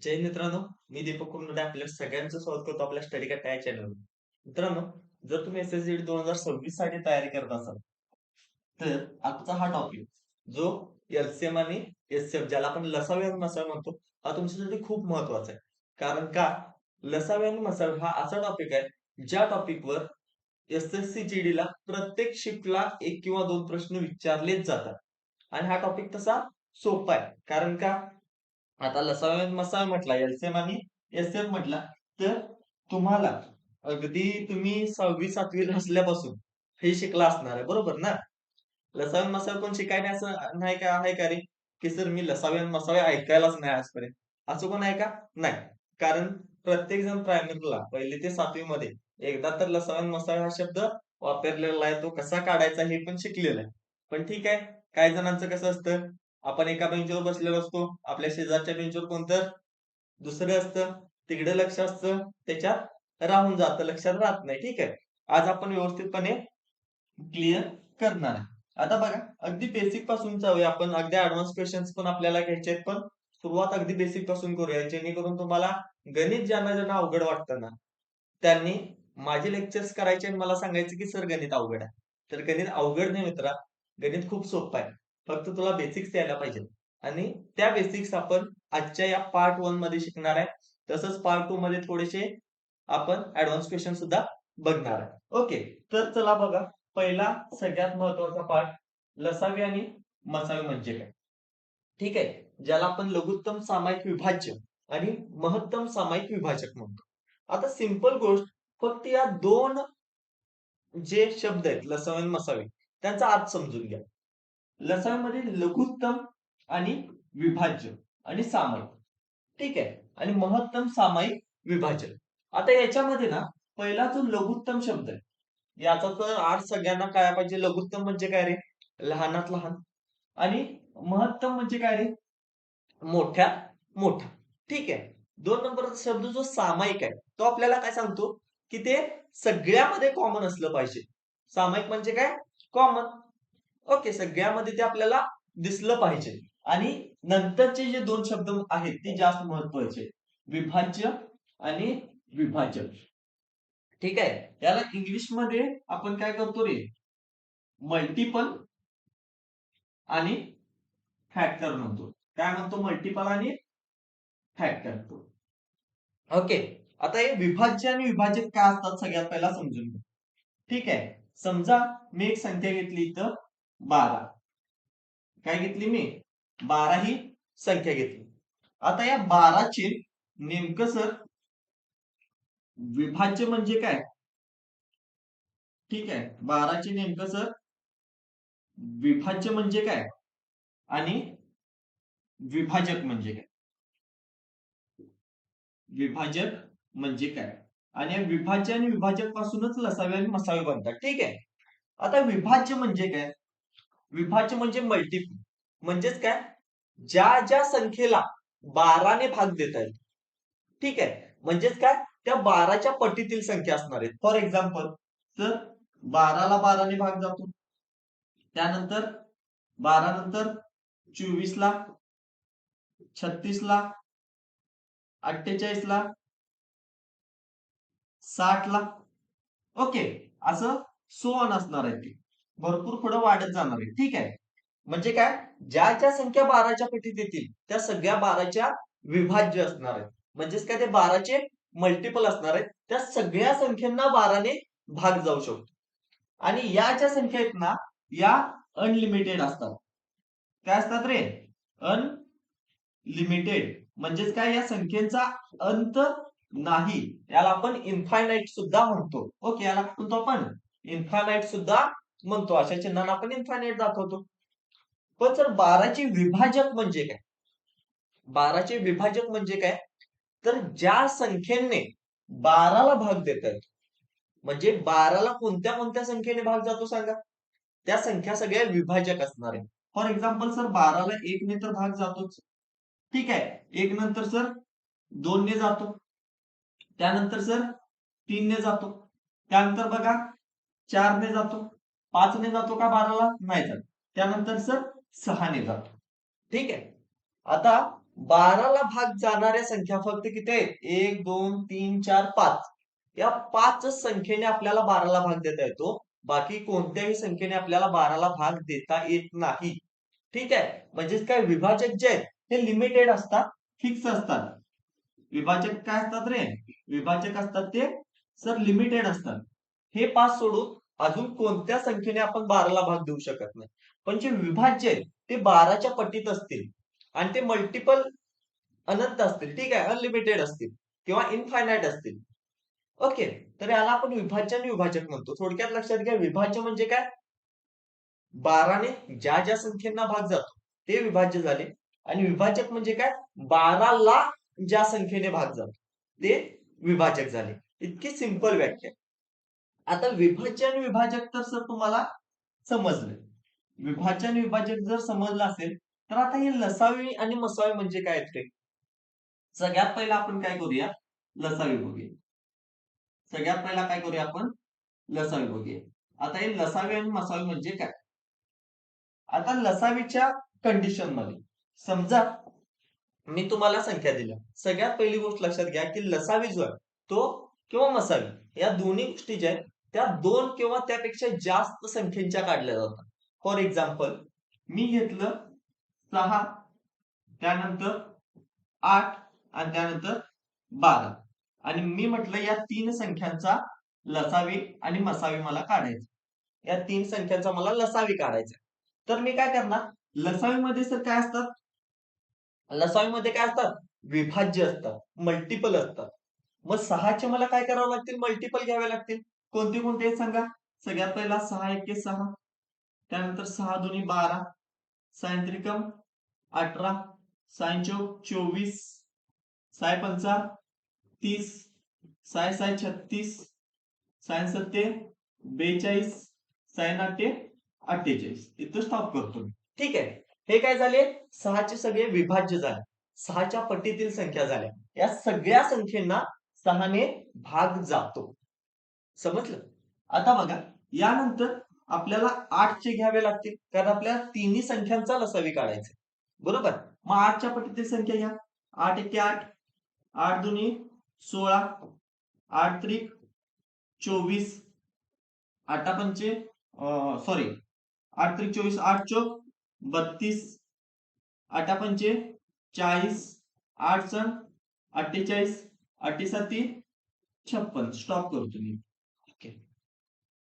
जय मित्रांनो, मी दीपक कुरनुडे आपल्या सगळ्यांचं स्वागत करतो आपल्या स्टडी कॅट या चॅनलवर. मित्रांनो, जर तुम्ही एसएससी 2026 साठी तयारी करत असाल, तर आजचा हा टॉपिक जो एलसीएम आणि एचसीएफ ज्याला आपण लसावी आणि मसावी म्हणतो, हा तुमच्यासाठी खूप महत्वाचा आहे. कारण का लसावी आणि मसावी हा असा टॉपिक आहे, ज्या टॉपिकवर एसएससी जीडीला प्रत्येक शिफ्टला 1 किंवा 2 प्रश्न विचारलेच जातात. आणि हा टॉपिक तसा सोपा आहे. कारण का आता लसावा आणि मसावा म्हटला, एलसीएम आणि एचसीएफ म्हटला, तर तुम्हाला अगदी तुम्ही 6वी-7वी ला असल्यापासून हे शिकला असणार आहे, बरोबर ना? लसावा आणि मसावा कोण शिकाय असं नाही का आहे का रे? की सर मी लसावे आणि मसावे ऐकायलाच नाही आजपर्यंत. असं कोण आहे का? नाही. कारण प्रत्येक जण प्रायमरीला 1ली ते 7वी मध्ये एकदा तर लसावा आणि मसावा हा शब्द वापरलेला आहे. तो कसा काढायचा हे पण शिकलेला आहे. पण ठीक आहे, काही जणांचं कसं असतं, आपण एका बेंचवर बसलेलो असतो, आपल्या शेजारच्या बेंचवर कोणतर दुसरं असतं, तिकडे लक्ष असतं, त्याच्यात राहून जातं, लक्षात राहत नाही. ठीक आहे. आज आपण व्यवस्थितपणे क्लिअर करणार आहे. आता बघा, अगदी बेसिक पासून जाऊया आपण. अगदी ऍडव्हान्स क्वेश्चन्स पण आपल्याला घ्यायचे आहेत, पण सुरुवात अगदी बेसिक पासून करूया, जेणेकरून तुम्हाला गणित ज्यांना ज्यांना अवघड वाटतं ना, त्यांनी माझे लेक्चर्स करायचे आणि मला सांगायचे की सर गणित अवघड आहे. तर गणित अवघड नाही मित्रा, गणित खूप सोपं आहे. फक्त तुला बेसिक्स यायला पाहिजेत. आणि त्या बेसिक्स आपण आजच्या या पार्ट 1 मध्ये शिकणार आहे. तसंच पार्ट 2 मध्ये थोडेसे आपण ऍडव्हान्स क्वेश्चन सुद्धा बघणार आहे. ओके, तर चला बघा, पहिला सगळ्यात महत्वाचा पार्ट, लसावी आणि मसावी म्हणजे काय? ठीक आहे, ज्याला आपण लघुत्तम सामायिक विभाज्य आणि महत्तम सामायिक विभाजक म्हणतो. आता सिंपल गोष्ट, फक्त या दोन जे शब्द आहेत लसावी आणि मसावी, त्यांचा अर्थ समजून घ्या. लसावीमध्ये लघुत्तम आणि विभाज्य आणि सामायिक, ठीक आहे, आणि महत्तम सामायिक विभाजन. आता याच्यामध्ये ना, पहिला जो लघुत्तम शब्द आहे, याचा तर अर्थ सगळ्यांना काय पाहिजे. लघुत्तम म्हणजे काय रे? लहानात लहान. आणि महत्तम म्हणजे काय रे? मोठ्यात मोठा. ठीक आहे. 2 नंबरचा शब्द जो सामायिक आहे, तो आपल्याला काय सांगतो, की ते सगळ्यामध्ये कॉमन असलं पाहिजे. सामायिक म्हणजे काय? कॉमन. ओके, सगळ्यामध्ये ते आपल्याला दिसलं पाहिजे. आणि नंतरचे जे 2 शब्द आहेत ते जास्त महत्वाचे. विभाज्य आणि विभाजक. ठीक आहे. याला इंग्लिशमध्ये आपण काय करतो रे? मल्टिपल आणि फॅक्टर म्हणतो. काय म्हणतो? मल्टिपल आणि फॅक्टर. ओके. आता हे विभाज्य आणि विभाजक काय असतात सगळ्यात पहिला समजून घ्या. ठीक आहे. समजा मी एक संख्या घेतली इथं 12. काय घेतली मी? 12 ही संख्या घेतली. आता या 12चे नेमकं सर विभाज्य म्हणजे काय? ठीक आहे. 12चे नेमकं सर विभाज्य म्हणजे काय? आणि विभाजक म्हणजे काय? विभाजक म्हणजे काय? आणि या विभाज्य आणि विभाजक पासूनच लसावे आणि मसावे बनतात. ठीक आहे. आता विभाज्य म्हणजे काय? विभाज्य म्हणजे मल्टिपल. म्हणजेच काय? ज्या ज्या संख्येला 12 ने भाग देता येईल. ठीक आहे. म्हणजेच काय? त्या 12च्या पटीतील संख्या असणार आहेत. फॉर एक्झाम्पल, तर 12ला 12 ने भाग जातो. त्यानंतर 12 नंतर 24ला, 36ला, 48ला, 60ला. ओके, असं सो ऑन असणार आहे ते. भरपूर पुढे वाढत जाणार आहे. ठीक आहे. म्हणजे काय? ज्या ज्या संख्या 12च्या पटीत येतील, त्या सगळ्या 12च्या विभाज्य असणार आहेत. म्हणजेच काय? ते 12चे मल्टिपल असणार आहेत. त्या सगळ्या संख्यांना 12ने भाग जाऊ शकतो. आणि या ज्या संख्या आहेत ना, या अनलिमिटेड असतात. काय असतात रे? अनलिमिटेड. म्हणजेच काय? या संख्येचा अंत नाही. याला आपण इन्फायनाईट सुद्धा म्हणतो. ओके, याला काय म्हणतो आपण? इन्फायनाईट सुद्धा म्हणतो. अशा चिन्हांना आपण इन्फायनाईट दाखवतो. पण सर 12चे विभाजक म्हणजे काय? 12चे विभाजक म्हणजे काय? तर ज्या संख्येने 12ला भाग देता येतो, म्हणजे 12ला कोणत्या कोणत्या संख्येने भाग जातो सांगा? त्या संख्या सगळ्या विभाजक असणार आहे. फॉर एक्झाम्पल सर, 12ला 1 ने तर भाग जातोच. ठीक आहे. 1 नंतर सर 2 ने जातो. त्यानंतर सर 3 ने जातो. त्यानंतर बघा 4 ने जातो. 5 ने जातो का 12ला? नाही जात. त्यानंतर सर 6 ने जातो. ठीक आहे. आता 12ला भाग जाणाऱ्या संख्या फक्त किती आहेत? 1, 2, 3, 4, 5. या 5 संख्येने आपल्याला 12ला भाग देता येतो. बाकी कोणत्याही संख्येने आपल्याला 12ला भाग देता येत नाही. ठीक आहे. म्हणजेच काय, विभाजक जे आहेत ते लिमिटेड असतात, फिक्स असतात. विभाजक काय असतात रे? विभाजक असतात ते सर लिमिटेड असतात. हे 5 सोडून अजून कोणत्या संख्येने आपण 12ला भाग देऊ शकत नाही. पण जे विभाज्य आहेत ते 12च्या पटीत असतील आणि ते मल्टिपल अनंत असतील, ठीक आहे, अनलिमिटेड असतील किंवा इनफायनाइट असतील. ओके, तर याला आपण विभाज्य आणि विभाजक म्हणतो. थोडक्यात लक्षात घ्या, विभाज्य म्हणजे काय? 12ने ज्या ज्या संख्येना भाग जातो ते विभाज्य झाले आणि विभाजक म्हणजे काय? 12ला ज्या संख्येने भाग जातो ते विभाजक झाले. इतकी सिंपल व्याख्या. आता विभाज्य आणि विभाजक तर सर तुम्हाला समजलं. विभाज्य आणि विभाजक जर समजलं असेल तर आता हे लसावी आणि मसावी म्हणजे काय ते सगळ्यात पहिला आपण काय करूया? लसावी बघूया. सगळ्यात पहिला काय करूया आपण? लसावी बघूया. आता हे लसावी आणि मसावी म्हणजे काय? आता लसावीच्या कंडिशन मध्ये समजा मी तुम्हाला संख्या दिल्या. सगळ्यात पहिली गोष्ट लक्षात घ्या की लसावी जो आहे तो किंवा मसावी या दोन्ही गोष्टी ज्या आहेत त्या 2 किंवा त्यापेक्षा जास्त संख्येच्या काढल्या जातात. फॉर एक्झाम्पल मी घेतलं 6, त्यानंतर 8 आणि त्यानंतर 12 आणि मी म्हटलं या 3 संख्यांचा लसावी आणि मसावी मला काढायचं. या 3 संख्यांचा मला लसावी काढायचा. तर मी काय करणार? लसावीमध्ये सर काय असतात? लसावीमध्ये काय असतात? विभाज्य असतात, मल्टिपल असतात. मग 6चे मला काय करावं लागतील? मल्टिपल घ्यावे लागतील. कोणते कोणते आहेत सांगा? सगळ्यात पहिला 6 एके 6, त्यानंतर 6 दोन्ही 12, 6 त्रिकम 18, 6 चौक 24, 6 पंचा 30, 6 6 36, 6 सत्ते 42, 6 आठे 48. इथं स्टॉप करतो मी. ठीक आहे. हे काय झाले? 6चे सगळे विभाज्य झाले. 6च्या पटीतील संख्या झाल्या. या सगळ्या संख्येना 6ने भाग जातो. समजलं? आता बघा, यानंतर आपल्याला 8चे घ्यावे लागतील कारण आपल्याला तिन्ही संख्यांचा लसावी काढायचा. बरोबर? मग 8च्या पटीतील संख्या घ्या. 8 एके 8, 8 दोन्ही 16, 8 त्रिक 24, 8 पंचे सॉरी 8 त्रिक 24, 8 चौक 32, 8 पंचे 40, 8 सण 48, 8 साती 56. स्टॉप करतो मी. ओके.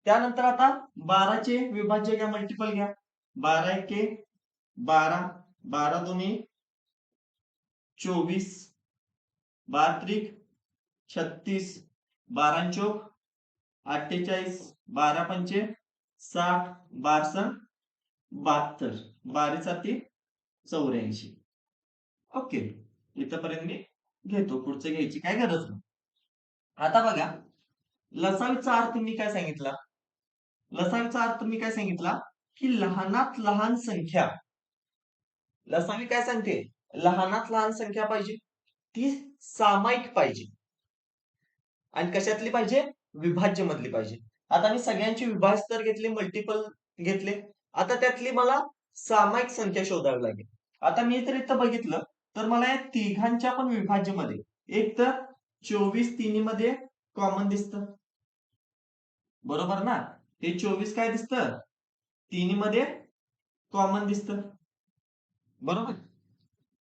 त्यानंतर आता 12चे विभाज्य घ्या, मल्टिपल घ्या. 12 एके 12, 12 दोन्ही 24, 12 त्रिक 36, 12 चौक 48, 12 पंचे 60, 12 सण 72, 12 साती 84. ओके, इथपर्यंत मी घेतो. पुढचं घ्यायची काय गरज नाही. आता बघा, लसावीचा अर्थ मी काय सांगितला? लसावीचा अर्थ मी काय सांगितला? की लहानात लहान संख्या. लसावी काय सांगते? लहानात लहान संख्या पाहिजे ती सामायिक पाहिजे आणि कशातली पाहिजे? विभाज्य मधली पाहिजे. आता मी सगळ्यांची विभाज्य तर घेतले, मल्टिपल घेतले. आता त्यातली मला सामायिक संख्या शोधावी लागेल. आता मी जर इथं बघितलं तर मला या तिघांच्या पण विभाज्य मध्ये एक तर 24 तिन्हीमध्ये कॉमन दिसतं. बरोबर ना? हे 24 काय दिसतं? तिन्हीमध्ये कॉमन दिसतं. बरोबर?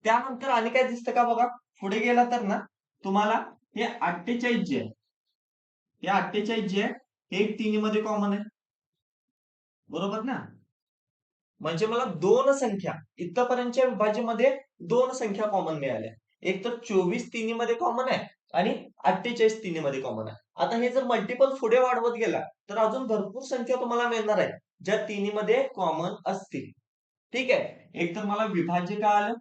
त्यानंतर आणि काय दिसतं का बघा? पुढे गेला तर ना तुम्हाला हे 48 जे आहे, हे 48 जे आहे हे तिन्हीमध्ये कॉमन आहे. बरोबर ना? म्हणजे मला दोन संख्या इथपर्यंतच्या विभाज्यामध्ये दोन संख्या कॉमन मिळाल्या. एक तर 24 तिन्हीमध्ये कॉमन आहे आणि 48 तिन्हीमध्ये कॉमन आहे. आता हे जर मल्टिपल पुढे वाढवत गेला तर अजून भरपूर संख्या तुम्हाला मिळणार आहे ज्या तिन्हीमध्ये कॉमन असतील. ठीक आहे. एक तर मला विभाज्य काय आलं?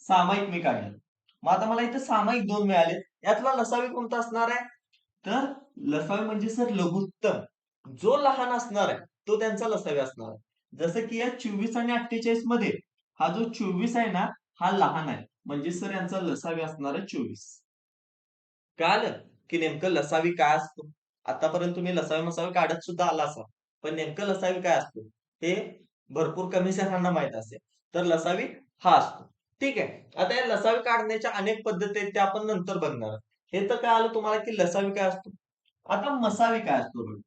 सामायिक मी काढलं. मग आता मला इथं सामायिक 2 मिळाले. यातला लसावी कोणता असणार आहे? तर लसावी म्हणजे सर लघुत्तम. जो लहान असणार आहे तो त्यांचा लसावी असणार आहे. जसं की या 24 आणि 48 मध्ये हा जो 24 आहे ना हा लहान आहे. म्हणजे सर यांचा लसावी असणार आहे 24. कळालं की नेमकं लसावी काय असतो? आतापर्यंत तुम्ही लसावी मसावी काढत सुद्धा आला असाल. पण नेमकं लसावी काय असतो? हे भरपूर कमी जणांना माहित असेल. तर लसावी हा असतो. ठीक आहे. आता या लसावी काढण्याच्या अनेक पद्धती आहेत, त्या आपण नंतर बघणार आहोत. हे तर काय आलं तुम्हाला की लसावी काय असतो. आता मसावी काय असतो बघा.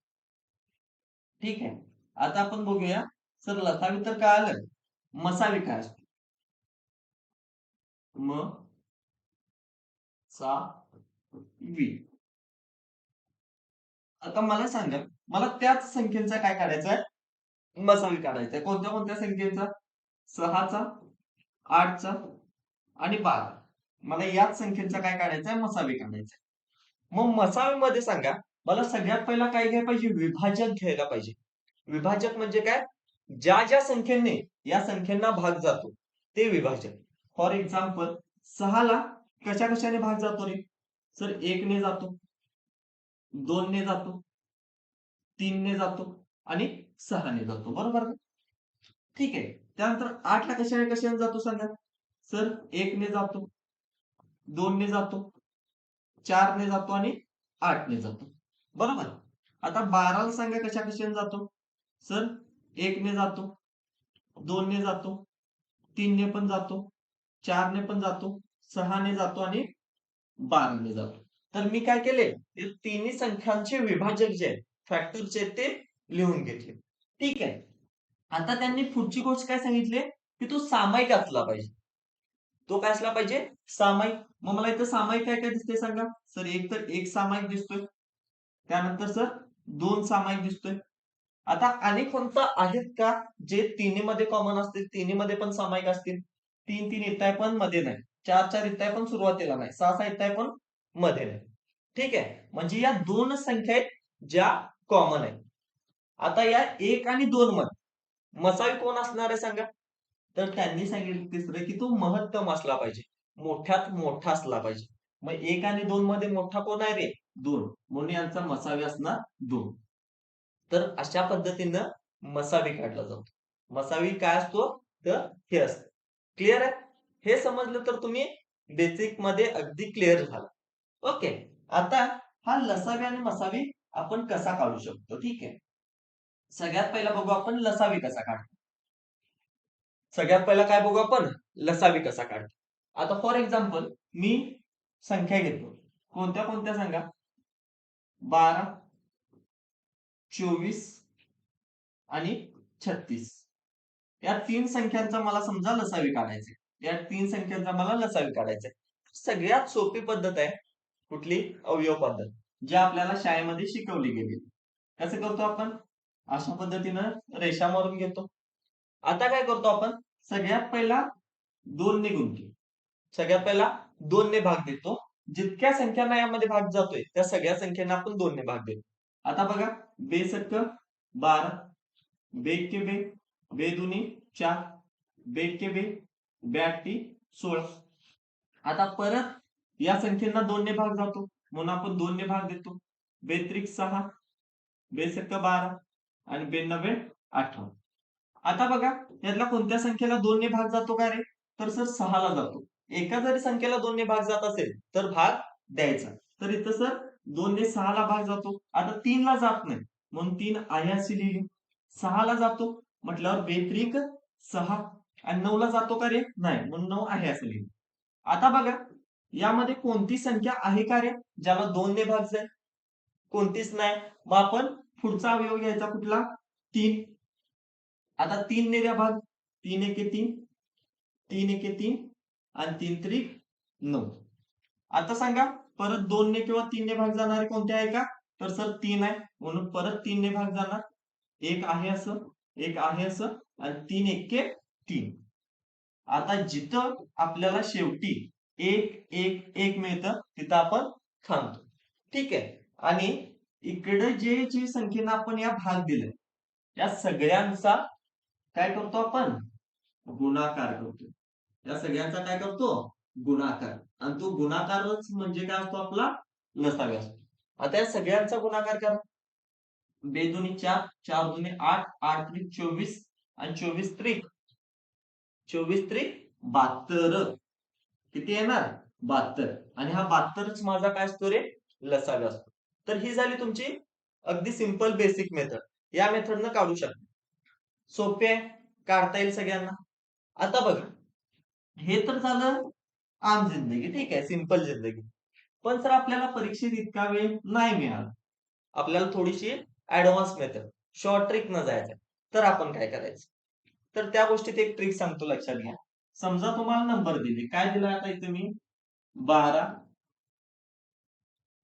ठीक आहे. आता आपण बघूया. सर लसावी तर काय आलं. मसावी काय असतो. म सा वी. आता मला सांगा, मला त्याच संख्येचा काय काढायचा आहे, मसावी काढायचा आहे. कोणत्या कोणत्या संख्येचा, 6चा, 8चा आणि 12. मला याच संख्येचा काय काढायचा आहे, मसावी काढायचा आहे. मग मसावीमध्ये सांगा, मला सगळ्यात पहिला काय घ्यायला पाहिजे, विभाजक घ्यायला पाहिजे. विभाजक म्हणजे काय, ज्या ज्या संख्येने या संख्यांना भाग जातो ते विभाजक. फॉर एक्झाम्पल 6ला कशा कशाने भाग जातो रे, सर 1 ने जातो, 2 ने जातो, 3 ने जातो आणि 6 ने जातो, बरोबर ना. ठीक आहे. त्यानंतर 8ला कशाने कशाने जातो सांगा, सर 1 ने जातो, 2 ने जातो, 4 ने जातो आणि 8 ने जातो, बरोबर. आता 12ला सांगा कशा कशाने जातो, सर 1 ने जातो, 2 ने जातो, 3 ने पण जातो, 4 ने पण जातो, 6 ने जातो आणि 12 ने जातो. तर मी काय केले, हे तिन्ही संख्यांचे विभाजक जे आहेत, फॅक्टरचे ते लिहून घेतले. ठीक आहे. आता त्यांनी पुढची गोष्ट काय सांगितली, की तो सामायिक असला पाहिजे. तो काय असला पाहिजे, सामायिक. मग मला इथं सामायिक काय काय दिसतंय सांगा, सर एक तर एक सामायिक दिसतोय, त्यानंतर सर 2 सामायिक दिसतोय. आता आणि कोणतं आहेत का जे तिन्हीमध्ये कॉमन असतील, तिन्हीमध्ये पण सामायिक असतील. 3-3 येताय पण मध्ये नाही, 4-4 येताय पण सुरुवातीला नाही, 6-6 येताय पण मध्ये नाही. ठीक आहे. म्हणजे या दोन संख्या आहेत ज्या कॉमन आहेत. आता या 1 आणि 2 मध्ये मसावी कोण असणार आहे सांगा. तर त्यांनी सांगितलं तिसरं की तो महत्तम असला पाहिजे, मोठ्यात मोठा असला पाहिजे. मग 1 आणि 2 मध्ये मोठा कोण आहे रे, 2, म्हणून यांचा मसावी असणार 2. तर अशा पद्धतीनं मसावी काढला जातो. मसावी काय असतो, तर हे असतं. क्लिअर आहे. हे समजलं तर तुम्ही बेसिक मध्ये अगदी क्लिअर झाला. ओके. आता हा लसावी आणि मसावी आपण कसा काढू शकतो, ठीक आहे. सगळ्यात पहिला बघू आपण लसावी कसा काढतो. सगळ्यात पहिला काय बघू आपण, लसावी कसा काढतो. आता फॉर एक्झाम्पल मी संख्या घेतो. कोणत्या कोणत्या सांगा, 12, 24 आणि 36. या 3 संख्यांचा मला समजा लसावी काढायचे. या 3 संख्यांचा मला लसावी काढायचे. सगळ्यात सोपी पद्धत आहे कुठली, अवयव पद्धत, जी आपल्याला शाळेमध्ये शिकवली गेली. कसं करतो आपण, अशा पद्धतीनं रेषा मारून घेतो. आता काय करतो आपण, सगळ्यात पहिला 2 ने गुणतो. सगळ्यात पहिला 2 ने भाग देतो. जितक्या संख्यांना यामध्ये भाग जातोय त्या सगळ्या संख्यांना आपण 2 ने भाग देतो. आता बघा, बेसक्क 12, बेएक्के बे, बेदुनी 4, बेएक्के बे, बेअट्टी 16. आता परत या संख्येना 2 ने भाग जातो, म्हणून आपण 2 ने भाग देतो. बेत्रिक 6, बेसक्क 12 आणि बेनव्वे 18. आता बघा, यातल्या कोणत्या संख्येला 2 ने भाग जातो का रे, तर सर 6 ला जातो. एका जरी संख्येला 2 ने भाग जात असेल तर भाग द्यायचा. तर इथं सर 2 ने 6 ला भाग जातो. आता 3 ला जात नाही, म्हणून 3 आहे अशी लिहिली. 6 ला जातो म्हटल्यावर बेत्रिक 6 आणि 9 ला जातो का रे, नाही, म्हणून 9 आहे असं लिहिलं. आता बघा, यामध्ये कोणती संख्या आहे का रे ज्याला 2 ने भाग जाईल, कोणतीच नाही. मग आपण पुढचा अवयव घ्यायचा कुठला, 3. आता 3 ने द्या भाग, 3 एके 3, 3 एके 3 आणि 3 त्रिक 9. आता सांगा, परत 2 ने किंवा 3 ने भाग जाणारे कोणते आहे का, तर सर 3 आहे, म्हणून परत 3 ने भाग जाणार. एक आहे असं, एक आहे असं आणि 3 एके 3. आता जिथं आपल्याला शेवटी 1 1 1 मिळतं तिथं आपण थांबतो. ठीक आहे. आणि इकडे जे जी संख्येनं आपण या भाग दिले, या सगळ्यांचा काय करतो आपण, गुणाकार करतो. या सगळ्यांचा काय करतो, गुणाकार. आणि तो गुणाकारच म्हणजे काय असतो आपला, लसावी असतो. आता या सगळ्यांचा गुणाकार करा. बेदुनी 4, 4 दुनी 8, 8 त्रिक 24 आणि 24 त्रिक 72. किती येणार, 72. आणि हा 72च माझा काय असतो रे, लसावी असतो. तर ही झाली तुमची अगदी सिंपल बेसिक मेथड. या मेथडनं काढू शकता. सोपे आहे, काढता येईल सगळ्यांना. आता बघा, हे तर झालं आम जिंदगी, ठीक आहे, सिंपल जिंदगी. पण सर आपल्याला परीक्षेत इतका वेळ नाही मिळाला, आपल्याला थोडीशी ऍडव्हान्स मेथड, शॉर्ट ट्रिक न जायचं, तर आपण काय करायचं? तर त्या गोष्टीत एक ट्रिक सांगतो, लक्षात घ्या. समजा तुम्हाला नंबर दिले, काय दिला आता इथे मी? 12,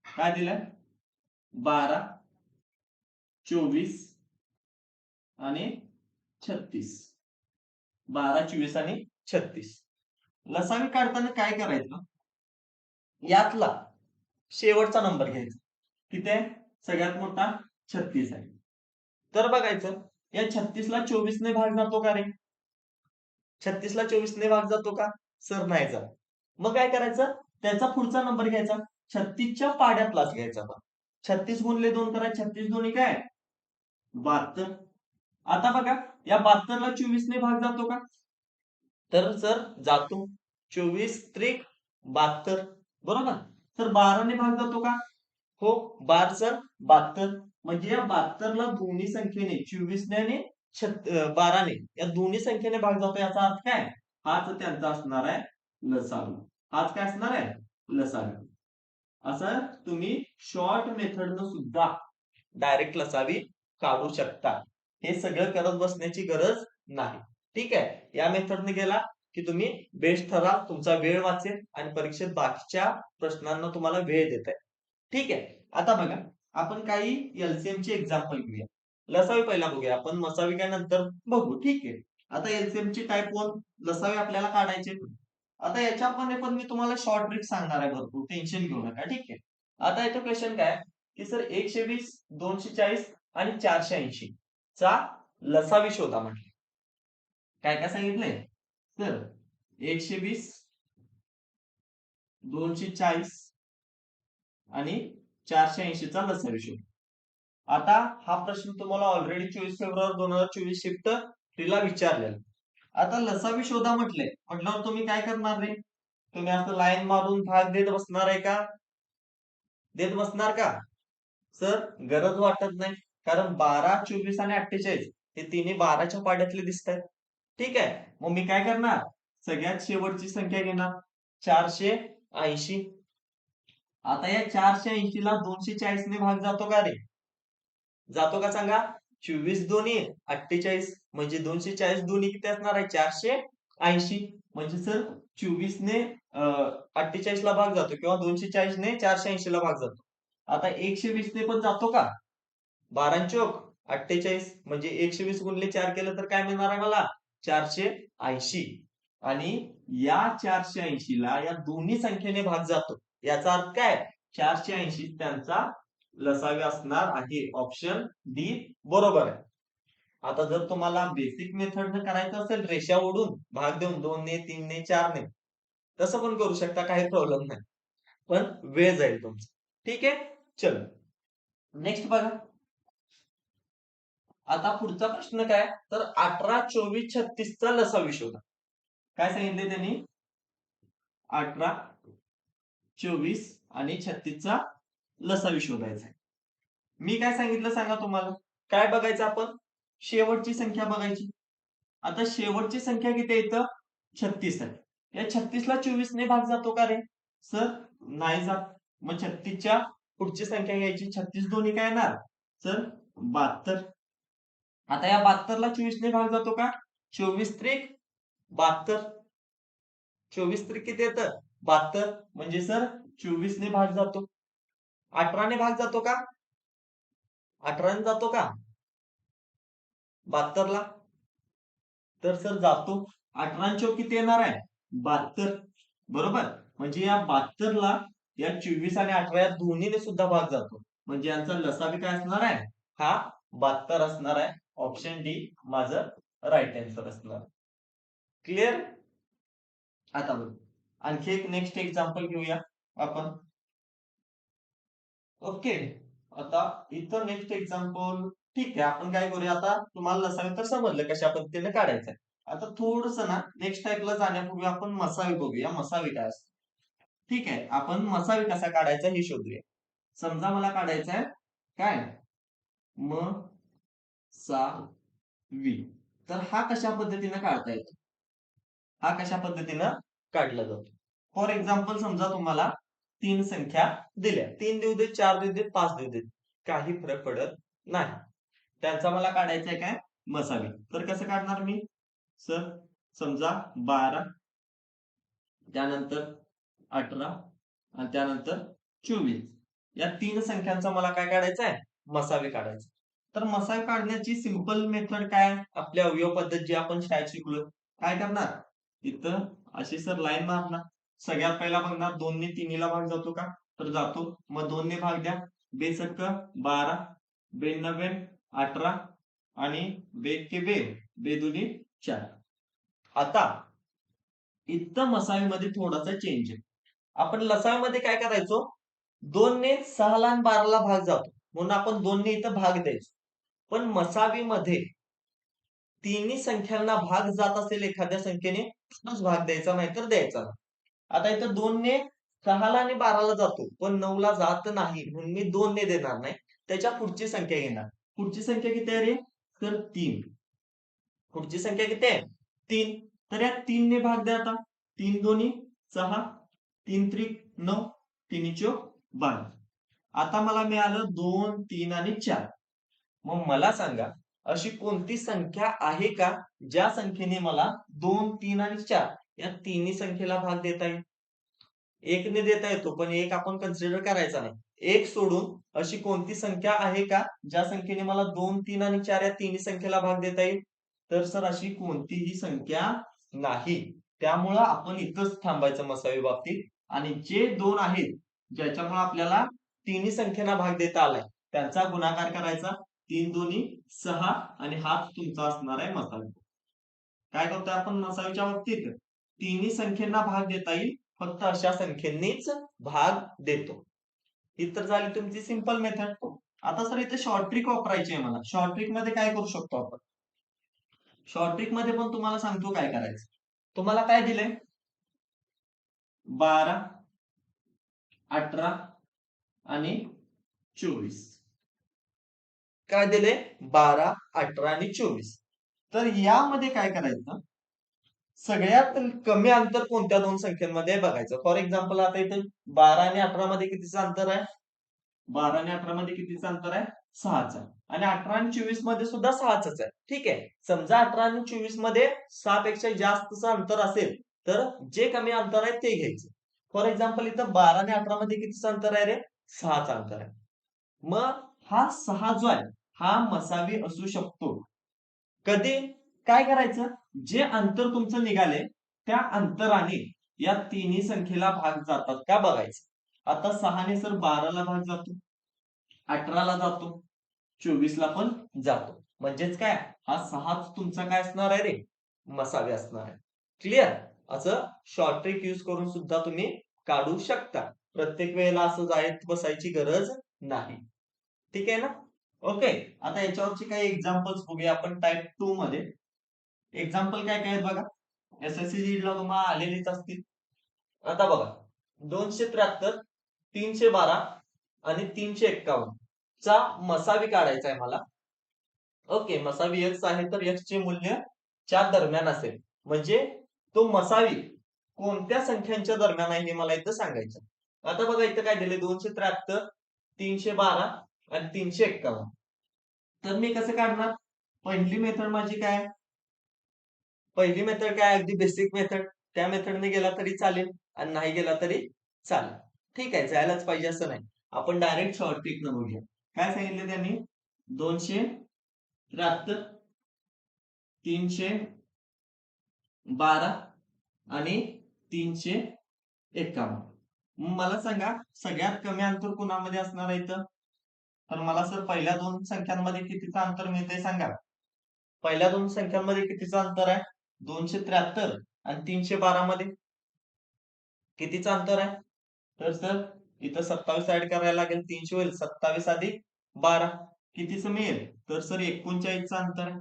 काय दिलंय? 12, 24 आणि 36. 12, 24 आणि 36. लसावी काढताना काय करायचं? यातला शेवटचा नंबर घ्यायचा. किती आहे? सगळ्यात मोठा 36 आहे. तर बघायचं, या 36ला 24 ने भाग जातो का रे? 36ला 24 ने भाग जातो का? सर नाही जात. मग काय करायचं? त्याचा पुढचा नंबर घ्यायचा, 36च्या पाड्यातलाच घ्यायचा. 36 गुणिले 2 करा, 36 दोन्ही काय? 72. आता बघा, या 72ला 24 ने भाग जातो का? तर सर जातो. 24 त्रिक 72, बरोबर. तर 12 ने भाग जातो का? हो. 12 72. म्हणजे या 72ला दोन्ही संख्येने, 24 ने आणि 12 ने, या दोन्ही संख्येने भाग जातो. याचा अर्थ काय? हाच त्यांचा असणार आहे लसावी. हाच काय असणार आहे? लसावी. असं तुम्ही शॉर्ट मेथडनं सुद्धा डायरेक्ट लसावी काढू शकता. हे सगळं करत बसण्याची गरज नाही. ठीक आहे, या मेथडने गेला की तुम्ही बेस्ट ठराल, तुमचा वेळ वाचेल आणि परीक्षेत बाकीच्या प्रश्नांना तुम्हाला वेळ देत आहे. ठीक आहे, आता बघा, आपण काही एलसीएम चे एक्झाम्पल घेऊया. लसावी पहिला बघूया आपण, मसावी काय नंतर बघू. ठीक आहे, आता एलसीएम ची टाईप 1 लसावी आपल्याला काढायचे. आता याच्यामध्ये पण मी तुम्हाला शॉर्ट ट्रिक सांगणार आहे, भरपूर टेन्शन घेऊ नका. ठीक आहे, आता याचा क्वेश्चन काय की सर 120, 240 आणि 480 चा लसावी शोधा म्हटले. काय काय सांगितलंय? तर 120, 240 आणि 480 चा लसावी शोध. आता हा प्रश्न तुम्हाला ऑलरेडी 24 फेब्रुवारी 2024 शिफ्ट तिला विचारलेला. आता लसावी शोधा म्हटल्यावर तुम्ही काय करणार रे? तुम्ही असं लाईन मारून भाग देत बसणार आहे का? देत बसणार का? सर गरज वाटत नाही, कारण 12, 24 आणि 48 हे तिन्ही 12च्या पाड्यातले दिसत आहेत. ठीक आहे, मग मी काय करणार? सगळ्यात शेवटची संख्या घेणार, 480. आता या 480 ला 240 ने भाग जातो का रे? जातो का सांगा? 24 दोन्ही 48, म्हणजे 240 दोन्ही किती असणार आहे? 480. म्हणजे सर 24 ने 48 ला भाग जातो, किंवा 240 ने 480 ला भाग जातो. आता 120 ने पण जातो का? 12 चोक 48, म्हणजे 120 गुणिले 4 केलं तर काय मिळणार आहे मला? 480. आणि या 480 ला या दोन्ही संख्येने भाग जातो, याचा अर्थ काय? 480 त्यांचा लसावी असणार आहे. ऑप्शन डी बरोबर आहे. आता जर तुम्हाला बेसिक मेथड करायचं असेल, रेषा ओढून भाग देऊन 2 ने, 3 ने, 4 ने, तसं पण करू शकता, काही प्रॉब्लेम नाही. पण वेळ जाईल तुमचा. ठीक आहे, चल नेक्स्ट बघा. आता पुढचा प्रश्न काय? तर 18, 24, 36 चा लसावी शोधा. काय सांगितले त्यांनी? 18, 24 आणि 36 चा लसावी शोधायचा आहे. मी काय सांगितलं सांगा तुम्हाला? काय बघायचं आपण? शेवटची संख्या बघायची. आता शेवटची संख्या किती आहे इथं? 36 आहे. या 36 ला 24 ने भाग जातो का रे? सर नाही जात. मग 36च्या पुढची संख्या घ्यायची. 36 दोन्ही काय येणार? सर 72. आता या 72 ला 24 ने भाग जातो का? 24 त्रिक 72. 24 त्रिक किती येतं? 72. म्हणजे सर 24 ने भाग जातो. 18 ने भाग जातो का? 18 ने जातो का? 72 ला? तर सर जातो. 18 चोक किती येणार आहे? 72. बरोबर. म्हणजे या 72 ला या 24 आणि 18 या दोन्हीने सुद्धा भाग जातो. म्हणजे यांचा लसावी काय असणार आहे? हा 72 असणार आहे. ऑप्शन डी माझं राईट आन्सर असणार. क्लिअर? आता बघ, आणखी एक नेक्स्ट एक्झाम्पल घेऊया आपण. ओके, आता इथं नेक्स्ट एक्झाम्पल. ठीक आहे, आपण काय करूया, आता तुम्हाला लसावी तर समजलं कशा पद्धतीने काढायचं आहे. आता थोडस ना नेक्स्ट टाइपला जाण्यापूर्वी आपण मसावी बघूया. मसावी काय असतं? ठीक आहे, आपण मसावी कसा काढायचा हे शोधूया. समजा मला काढायचा आहे काय? म सा वी. तर हा कशा पद्धतीने काढता येतो? हा कशा पद्धतीनं काढला जातो. फॉर एक्झाम्पल समजा तुम्हाला 3 संख्या दिल्या, 3 देऊ देत, 4 देऊ देत, 5 देऊ देत, काही फरक पडत नाही. त्यांचा मला काढायचा आहे काय, मसावी. तर कसं काढणार मी सर, समजा 12, त्यानंतर 18 आणि त्यानंतर 24 या 3 संख्यांचा मला काय काढायचं आहे, मसावी काढायचं. तर मसावी काढण्याची सिंपल मेथड काय, आपली अवयव पद्धत जी आपण शाळेत शिकलो. काय करणार, इथं अशी सर लाईन मारणार. सगळ्यात पहिला बघणार 2 ने 3 ला भाग जातो का, तर जातो. मग 2 ने भाग द्या, बेसक्क 12, बेनव्वे 18 आणि बेएक्के बे, बेदुनी 4. आता इथं मसावीमध्ये थोडासा चेंज आहे. आपण लसावीमध्ये काय करायचो, 2 ने 6 ला आणि 12 ला भाग जातो म्हणून आपण 2 ने इथं भाग द्यायचो. पण मसावीमध्ये तिन्ही संख्यांना भाग जात असेल एखाद्या संख्येने तरच भाग द्यायचा, नाही तर द्यायचा नाही. आता इथं 2 ने 6 ला आणि 12 ला जातो पण 9 ला जात नाही म्हणून मी 2 ने देणार नाही, त्याच्या पुढची संख्या घेणार. पुढची संख्या किती आहे रे, तर 3. पुढची संख्या किती आहे, 3. तर या 3 ने भाग द्या आता. 3 दोन्ही 6, 3 त्रिक 9, 3 चोक 12. आता मला मिळालं 2, 3 आणि 4. मग मला सांगा अशी कोणती संख्या आहे का ज्या संख्येने मला 2, 3 आणि 4 या तिन्ही संख्येला भाग देता येईल. 1 ने देता येतो पण 1 आपण कन्सिडर करायचा नाही. 1 सोडून अशी कोणती संख्या आहे का ज्या संख्येने मला 2, 3 आणि 4 या तिन्ही संख्येला भाग देता येईल. तर सर अशी कोणतीही संख्या नाही. त्यामुळं आपण इथंच थांबायचं मसावी बाबतीत. आणि जे 2 आहेत ज्याच्यामुळे आपल्याला तिन्ही संख्यांना भाग देता आलाय त्यांचा गुणाकार करायचा. 3 दोन्ही 6 आणि हाच तुमचा असणार आहे मसावी. काय करतोय आपण मसावीच्या बाबतीत, तिन्ही संख्यांना भाग देता येईल, फक्त अशा संख्येनीच भाग देतो. ही तर झाली तुमची सिंपल मेथड. आता सर इथे शॉर्ट ट्रिक वापरायची आहे मला. शॉर्ट ट्रिक मध्ये काय करू शकतो आपण, शॉर्ट ट्रिक मध्ये पण तुम्हाला सांगतो काय करायचं. तुम्हाला काय दिलंय, 12, 18 आणि 24. काय दिले, 12, 18 आणि 24. तर यामध्ये काय करायचं, सगळ्यात कमी अंतर कोणत्या दोन संख्यांमध्ये बघायचं. फॉर एक्झाम्पल आता इथे 12 आणि 18 मध्ये कितीचं अंतर आहे, 12 आणि 18 मध्ये कितीचं अंतर आहे, 6चं. आणि 18 आणि 24 मध्ये सुद्धा 6च आहे. ठीक आहे, समजा 18 आणि 24 मध्ये 6 पेक्षा जास्तचं अंतर असेल तर जे कमी अंतर आहे ते घ्यायचं. फॉर एक्झाम्पल इथं 12 आणि 18 मध्ये कितीचं अंतर आहे रे, 6चं अंतर आहे. मग हा 6 जो आहे हा मसावी असू शकतो. कधी, काय करायचं, जे अंतर तुमचं निघाले त्या अंतराने या तिन्ही संख्येला भाग जातात का बघायचं. आता 6 ने सर 12 ला भाग जातो, 18 ला जातो, 24 ला पण जातो. म्हणजेच काय, हा 6च तुमचा काय असणार आहे रे, मसावी असणार आहे. क्लिअर. असं शॉर्ट ट्रिक यूज करून सुद्धा तुम्ही काढू शकता. प्रत्येक वेळेला असं जायत बसायची गरज नाही. ठीक आहे ना. ओके, आता याच्यावरची काही एक्झाम्पल्स बघूया आपण टाइप 2 मध्ये. एक्झाम्पल काय काय आहेत बघा, एसएससी ला तुम्हाला आलेलीच असतील. आता बघा 273, 312 आणि 351 चा मसावी काढायचा आहे मला. ओके, मसावी x आहे तर x चे मूल्य च्या दरम्यान असेल. म्हणजे तो मसावी कोणत्या संख्यांच्या दरम्यान आहे हे मला इथं सांगायचं. आता बघा इथं काय दिले, 273, 312 आणि 351. तर मी कसं काढणार, पहिली मेथड माझी काय, पहिली मेथड काय, अगदी बेसिक मेथड. त्या मेथडने गेला तरी चालेल आणि नाही गेला तरी चालेल. ठीक आहे, जायलाच पाहिजे असं नाही. आपण डायरेक्ट शॉर्ट ट्रिक न बघूया. काय सांगितलं त्यांनी, 273, 312 आणि 351. मला सांगा सगळ्यात कमी अंतर कोणामध्ये असणार आहे इथं. तर मला सर पहिल्या दोन संख्यांमध्ये कितीचं अंतर मिळतंय सांगा. पहिल्या दोन संख्यांमध्ये कितीचं अंतर आहे, 273 आणि 312 मध्ये कितीचं अंतर आहे. तर सर इथं 27 ऍड करायला लागेल, 300 होईल, 27 अधिक 12 कितीचं मिळेल, तर सर 39चं अंतर आहे.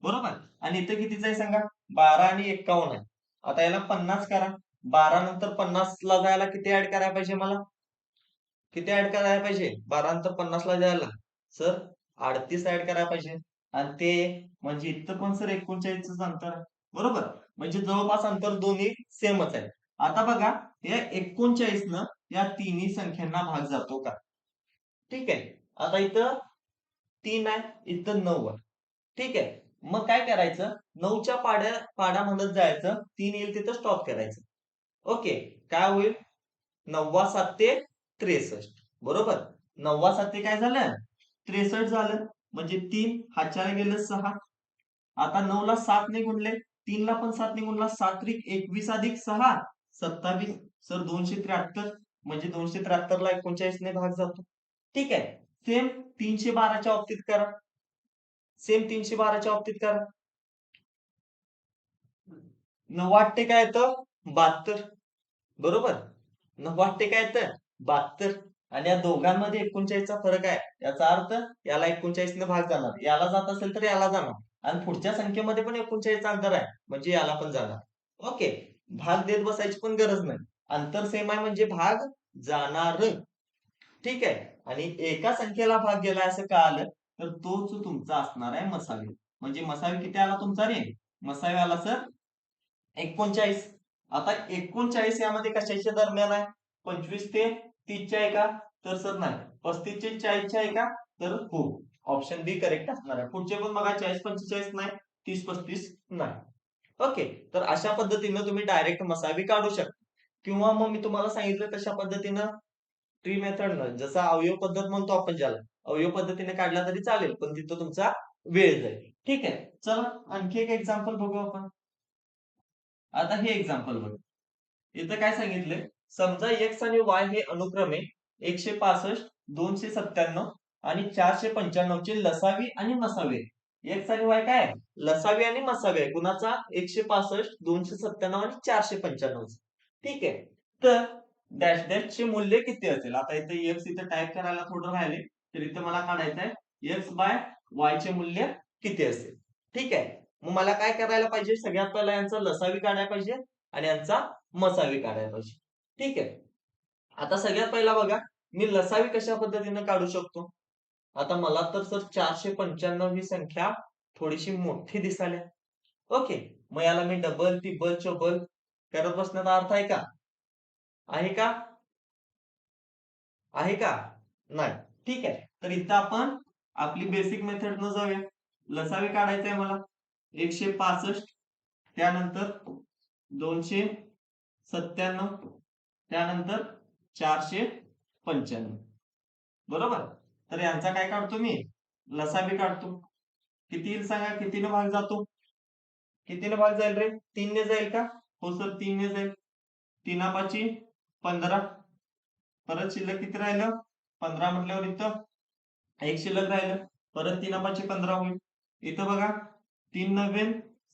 बरोबर. आणि इथं कितीचं आहे सांगा, 12 आणि 51 आहे. आता याला 50 करा. 12 नंतर 50 ला जायला किती ऍड करायला पाहिजे मला, किती ऍड करायला पाहिजे, 12 नंतर 50 ला जायला सर 38 ऍड करायला पाहिजे. आणि ते म्हणजे इथं पण सर 39च अंतर आहे. बरोबर. म्हणजे जवळपास अंतर दोन्ही सेमच आहे. आता बघा या 39 न या तिन्ही संख्यांना भाग जातो का? ठीक आहे. आता इथं 3 आहे, इथं 9 आहे. ठीक आहे. मग काय करायचं? 9च्या पाड्या म्हणत जायचं, 3 येईल तिथं स्टॉप करायचं. ओके. काय होईल? 9 × 7 = 63. बरोबर? 9 × 7 काय झालं? 63 झालं. म्हणजे 3 हातच्याला गेलं 6. आता 9ला 7 ने गुणले, 3ला पण 7 ने गुणला, 7 त्रिक 21 अधिक 6 27. सर 273. म्हणजे 273 ला 39 ने भाग जातो. ठीक आहे. सेम 312च्या बाबतीत करा. सेम 312च्या बाबतीत करा. 9 काय येतं? 72. बरोबर? 9 काय येतं? 72. आणि या दोघांमध्ये 39चा फरक आहे. याचा अर्थ याला 39 ने भाग जाणार. याला जात असेल तर याला जाणार. आणि पुढच्या संख्येमध्ये पण 39चा अंतर आहे. म्हणजे याला पण जाणार. ओके. भाग देत बसायची पण गरज नाही. अंतर सेम आहे म्हणजे भाग जाणार. ठीक आहे. आणि एका संख्येला भाग गेलाय असं का आलं? तर तोच तुमचा असणार आहे मसावी. म्हणजे मसावी किती आला तुमचा रे? मसावी आला सर 39. आता 39 यामध्ये कशाच्या दरम्यान आहे? 25 ते 30च्या आहे का? तर सर नाही. 35 ते 40च्या आहे का? तर हो. ऑप्शन बी करेक्ट असणार आहे. पुढचे पण बघा 40-45 नाही, 30-35 नाही. ओके. तर अशा पद्धतीनं तुम्ही डायरेक्ट मसावी काढू शकता. किंवा मग मी तुम्हाला सांगितलं तशा पद्धतीनं ट्री मेथडनं जसा अवयव पद्धत म्हणतो आपण ज्याला, अवयव पद्धतीने काढला तरी चालेल, पण तिथं तुमचा वेळ जाईल. ठीक आहे. चला आणखी एक एक्झाम्पल बघू आपण. आता हे एक्झाम्पल बघ. इथं काय सांगितलंय? समजा एक्स आणि वाय हे अनुक्रमे 165, 297 आणि 495 चे लसावी आणि मसावी आहेत. एक्स आणि वाय काय आहे? लसावी आणि मसावी आहे. कुणाचा? 165, 297 आणि 495. ठीक आहे. तर डॅश डॅश चे मूल्य किती असेल? आता इथे एक्स इथे टाईप करायला थोडं राहिले, तर इथे मला काढायचं आहे एक्स बाय वाय चे मूल्य किती असेल. ठीक आहे. मग मला काय करायला पाहिजे? सगळ्यात पहिला यांचा लसावी काढायला पाहिजे आणि यांचा मसावी काढायला पाहिजे. ठीक आहे. आता सगळ्यात पहिला बघा, मी लसावी कशा पद्धतीने काढू शकतो? आता मला तर सर 495 ही संख्या थोडीशी मोठी दिसायला. ओके. मग याला मी डबल, टिबल, चौबल करत बसण्याचा अर्थ आहे का? आहे का? आहे का? नाही. ठीक आहे. तर इथं आपण आपली बेसिक मेथडनं जाऊया. लसावी काढायचा आहे मला. 165 त्यानंतर 297 त्यानंतर 495. बरोबर? तर यांचा काय काढतो मी? लसावी काढतो. किती येईल सांगा? कितीने भाग जातो? कितीने भाग जाईल रे? 3 ने जाईल का? हो सर 3 ने जाईल. 3 15. परत शिल्लक किती राहिलं? 15 म्हटल्यावर इथं एक शिल्लक राहिलं. परत 3 × 5 = 15 होईल. इथं बघा 3 नव्वे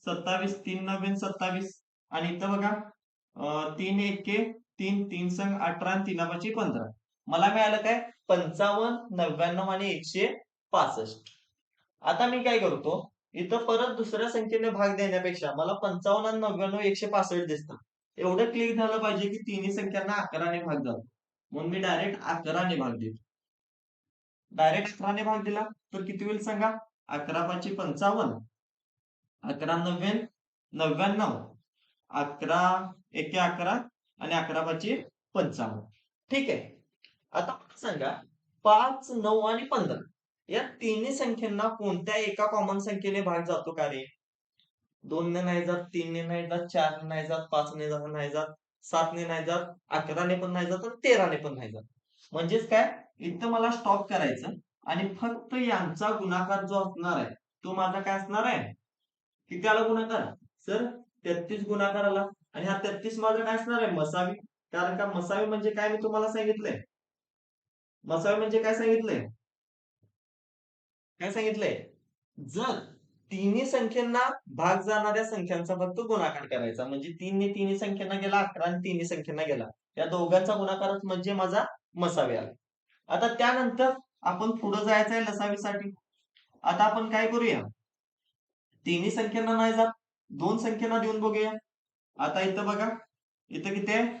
27, 3 नव्वे 27 आणि इथं बघा 3 एके 3, 3 संग 18 आणि 3 × 5 = 15. मला मिळालं काय? 55, 99 आणि 165. आता मी काय करतो? इथं परत दुसऱ्या संख्येने भाग देण्यापेक्षा मला 55 आणि 99, 165 दिसतात. एवढं क्लिक झालं पाहिजे की तिन्ही संख्यांना 11 ने भाग जातो. म्हणून मी डायरेक्ट 11 ने भाग देतो. डायरेक्ट 11 ने भाग दिला तर किती होईल सांगा? 11 × 5 = 55, 11 नव्वे 99, 11 एके 11 आणि 11 × 5 = 55. ठीक आहे. आता मला सांगा 5, 9 आणि 15 या तिन्ही संख्यांना कोणत्या एका कॉमन संख्येने भाग जातो का रे? 2 ने नाही जात, 3 ने नाही जात, 4 ने नाही जात, 5 ने नाही जात, 7 ने नाही जात, 11 ने पण नाही जात आणि 13 ने पण नाही जात. म्हणजेच काय? इथं मला स्टॉप करायचं आणि फक्त यांचा गुणाकार जो असणार आहे तो माझा काय असणार आहे? किती आला गुणाकार? सर 33 गुणाकार आला. आणि हा 33 माझा काय असणार आहे? मसावी. कारण का मसावी म्हणजे काय मी तुम्हाला सांगितलंय? मसावी म्हणजे काय सांगितलंय? काय सांगितलंय? जर तिन्ही संख्यांना भाग जाणाऱ्या संख्यांचा फक्त गुणाकार करायचा. म्हणजे 3 ने तिन्ही संख्यांना गेला 11 आणि तिन्ही संख्यांना गेला. या दोघांचा गुणाकारच म्हणजे माझा मसावी आला. आता त्यानंतर आपण पुढे जायचं आहे लसावीसाठी. आता आपण काय करूया? तिन्ही संख्यांना नाही जात, 2 संख्यांना देऊन बघूया. आता इथं बघा, इथं किती आहे?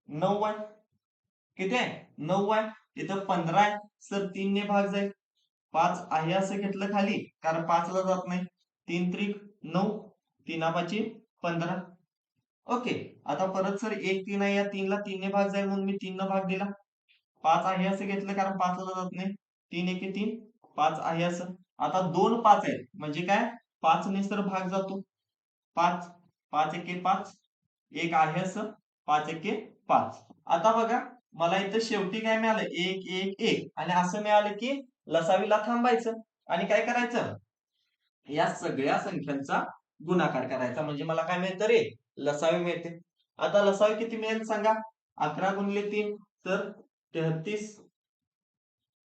9 आहे. किती आहे? 9 आहे. इथं 15 आहे. सर 3 ने भाग जाईल. 5 आहे असं घेतलं खाली, कारण 5 ला जात नाही. 3 त्रिक 9, 3 5 15. ओके. आता परत सर 1 3 आहे, या 3 ला 3 ने भाग जाईल म्हणून मी 3 न भाग दिला. 5 आहे असं घेतलं कारण 5 ला जात नाही. 3 1 3 5 आहे असं. आता 2 5 आहेत म्हणजे काय 5 ने सर भाग जातो. 5 5 1 5 एक आहे असं 5 1 5. आता बघा मला इथं शेवटी काय मिळालं 1 1 1 आणि असं मिळालं की लसावीला थांबायचं आणि काय करायचं या सगळ्या संख्यांचा गुणाकार करायचा म्हणजे मला काय मिळतं रे लसावी मिळते. आता लसावी किती मिळेल सांगा 11 गुणिले 3 तर 33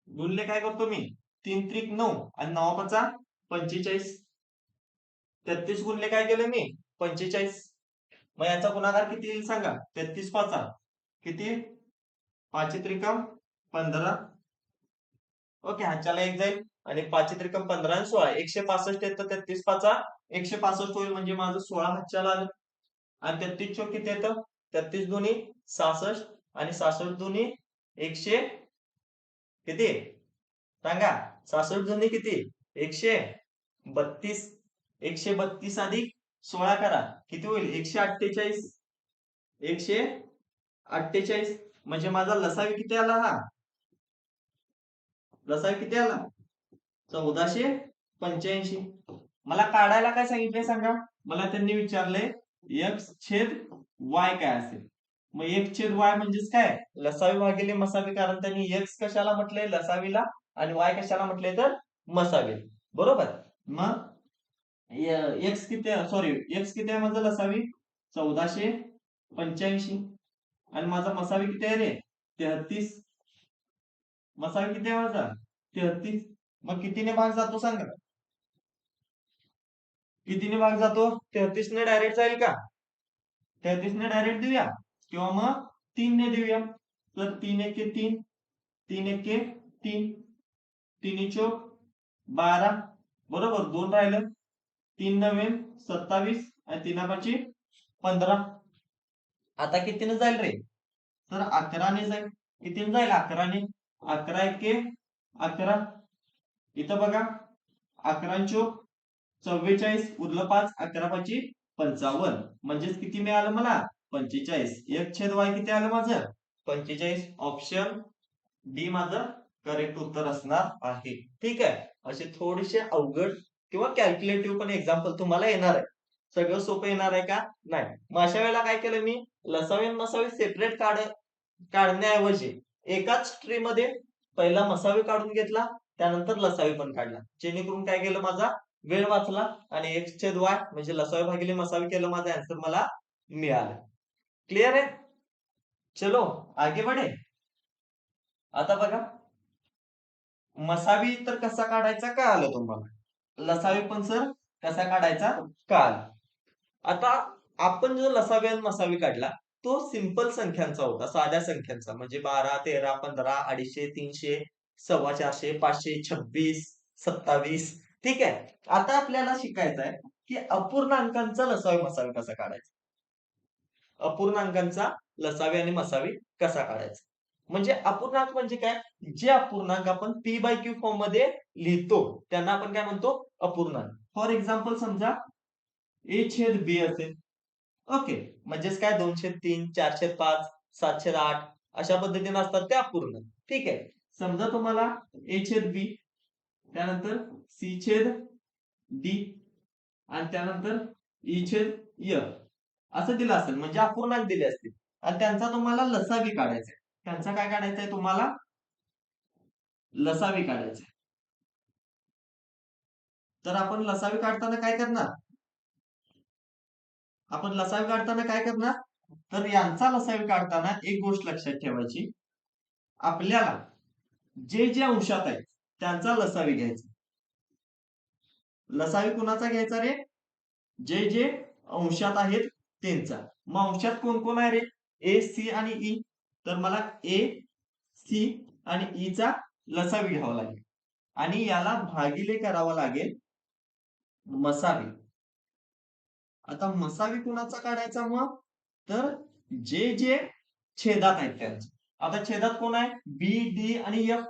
गुणले काय करतो मी 3 त्रिक 9 आणि 9 पाचा 45. 33 गुणले काय केलं मी 45. मग याचा गुणाकार किती येईल सांगा 33 पाचा किती 5 त्रिकम 15. ओके ह्याच्याला एक जाईल आणि 5 त्रिकम 15 आणि 16 165 येतं 33 पाचा 165 होईल म्हणजे माझं 16 हातच्याला आलं. आणि 33 चोक किती येतं 33 दोन्ही 66 आणि 66 दोन्ही 100 किती सांगा 66 दोन्ही किती 132. 132 अधिक 16 करा किती होईल 148. 148 म्हणजे माझा लसावी किती आला हा लसावी किती आला 1485. मला काढायला काय सांगितलंय सांगा मला त्यांनी विचारले x छेद y काय असेल. मग x छेद y म्हणजेच काय लसावी भागिले मसावी कारण त्यांनी x कशाला म्हटलंय लसावीला आणि y कशाला म्हटलंय तर मसावी बरोबर. मग x किती सॉरी x किती आहे माझं लसावी 1485 आणि माझा मसावी किती आहे रे 33. मसावी किती आहे माझा 33. मग कितीने भाग जातो सांगा कितीने भाग जातो 33 ने डायरेक्ट जाईल का 33 ने डायरेक्ट देऊया किंवा मग 3 ने देऊया तर 3 1 3 3 1 3 3 चोक 12 बरोबर 2 राहिलं 3 9 27 आणि 3 5 15. आता कितीने जाईल रे तर 11 ने जाईल. कितीने जाईल 11 ने 11 1 11. इथं बघा 11 चोक 44 उरलं 5 11 5 55 म्हणजेच किती मिळालं मला 45. एक छेद y किती आलं माझं 45. ऑप्शन डी माझं करेक्ट उत्तर असणार आहे. ठीक आहे असे थोडेसे अवघड किंवा कॅल्क्युलेटिव्ह पण एक्झाम्पल तुम्हाला येणार आहे. सगळं सोपं येणार आहे का नाही. मग अशा वेळेला काय केलं मी लसावी आणि मसावी सेपरेट काढण्याऐवजी एकाच ट्री मध्ये पहिला मसावी काढून घेतला त्यानंतर लसावी पण काढला जेणेकरून काय केलं माझा वेळ वाचला आणि x छेद y म्हणजे लसावी भागिले मसावी केलं माझा आन्सर मला मिळालं. क्लिअर आहे चलो आगे बढे. आता बघा मसावी तर कसा काढायचा का आलं तुम्हाला लसावी पण सर कसा काढायचा का आलं. आता आपण जो लसावी आणि मसावी काढला तो सिंपल संख्यांचा होता साध्या संख्यांचा म्हणजे 12 13 15 250 300 425 500 26 27. ठीक आहे आता आपल्याला शिकायचं आहे की अपूर्णांकांचा लसावी मसावी कसा काढायचा. अपूर्णांकांचा लसावी आणि मसावी कसा काढायचा म्हणजे अपूर्णांक म्हणजे काय जे अपूर्णांक आपण पी बाय क्यू फॉर्म मध्ये लिहितो त्यांना आपण काय म्हणतो अपूर्णांक. फॉर एक्झाम्पल समजा ए छेद बी असेल ओके म्हणजेच काय 203 405 708 अशा पद्धतीने असतात ते अपूर्णांक. ठीक आहे समजा तुम्हाला ए छेद बी त्यानंतर सी छेद डी आणि त्यानंतर ई छेद य असं दिलं असेल म्हणजे अपूर्णांक दिले असतील आणि त्यांचा तुम्हाला लसावी काढायचा आहे. त्यांचा काय काढायचा आहे तुम्हाला लसावी काढायचा आहे. तर आपण लसावी काढताना काय करणार आपण लसावी काढताना काय करणार तर यांचा लसावी काढताना एक गोष्ट लक्षात ठेवायची आपल्याला जे जे अंशात आहेत त्यांचा लसावी घ्यायचा. लसावी कुणाचा घ्यायचा रे जे जे अंशात आहेत त्यांचा. मग अंशात कोण कोण आहे रे ए सी आणि ई तर मला ए सी आणि ई चा लसावी घ्यावा लागेल आणि याला भागिले करावा लागेल मसावी. आता मसावी कुणाचा काढायचा मग तर जे जे छेदात आहेत त्यांचं. आता छेदात कोण आहे बी डी आणि एफ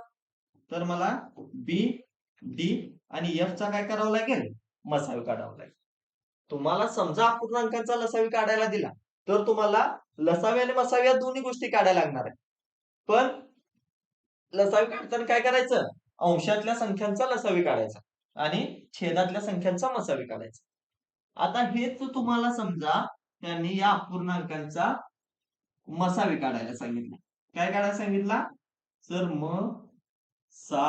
तर मला बी डी आणि एफ चा काय करावं लागेल मसावी काढावं लागेल. तुम्हाला समजा अपूर्णांकांचा लसावी काढायला दिला, तर तुम्हाला लसावी आणि मसावी या दोन्ही गोष्टी काढायला लागणार आहे. पण लसावी काढताना काय करायचं? अंशातल्या संख्यांचा लसावी काढायचा आणि छेदातल्या संख्यांचा मसावी काढायचा. आता हेच तुम्हाला समजा त्यांनी या अपूर्णांकांचा मसावी काढायला सांगितलं. काय काढायला सांगितला? तर सा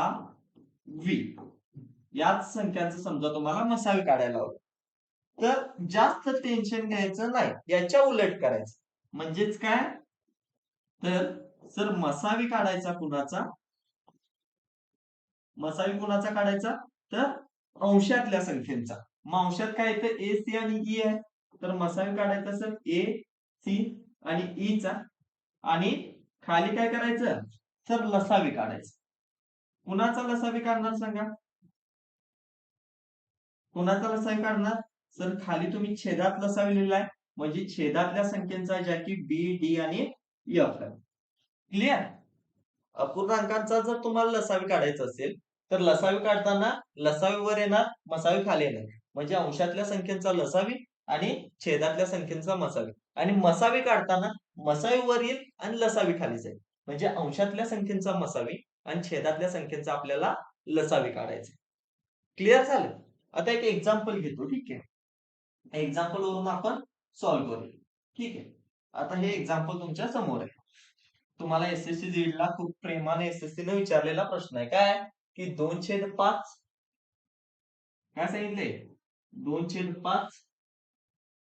वी याच संख्यांचा समजा तुम्हाला मसावी काढायला हवं. तर जास्त टेन्शन घ्यायचं नाही, याच्या उलट करायचं. म्हणजेच काय? तर सर मसावी काढायचा कुणाचा? मसावी कुणाचा काढायचा? तर अंशातल्या संख्येचा. मग अंशात काय येतं? ए, सी आणि ई आहे. तर मसावी काढायचा सर ए, सी आणि ई चा. आणि खाली काय करायचं? तर लसावी काढायचं. कुणाचा लसावी काढणार सांगा? कुणाचा लसावी काढणार? सर खाली तुम्ही छेदात लसावी लिहिलाय, म्हणजे छेदातल्या संख्येचा, ज्या की बी, डी आणि एफ आहे. क्लिअर? अपूर्णांकांचा जर तुम्हाला लसावी काढायचा असेल, तर लसावी काढताना लसावी वर येणार, मसावी खाली येणार. म्हणजे अंशातल्या संख्येचा लसावी आणि छेदातल्या संख्येचा मसावी. आणि मसावी काढताना मसावी वर येईल आणि लसावी खाली जाईल. म्हणजे अंशातल्या संख्येचा मसावी आणि छेदातल्या संख्येचा आपल्याला लसावी काढायचं. क्लिअर झालं? आता एक एक्झाम्पल घेतो, ठीक आहे. एक्झाम्पल वरून आपण सॉल्व्ह करू. ठीक आहे. आता हे एक्झाम्पल तुमच्या समोर आहे. तुम्हाला एसएससी जीडी ला खूप प्रेमाने एसएससी ने विचारलेला प्रश्न आहे. काय? की 2/5 काय सांगितले? 2/5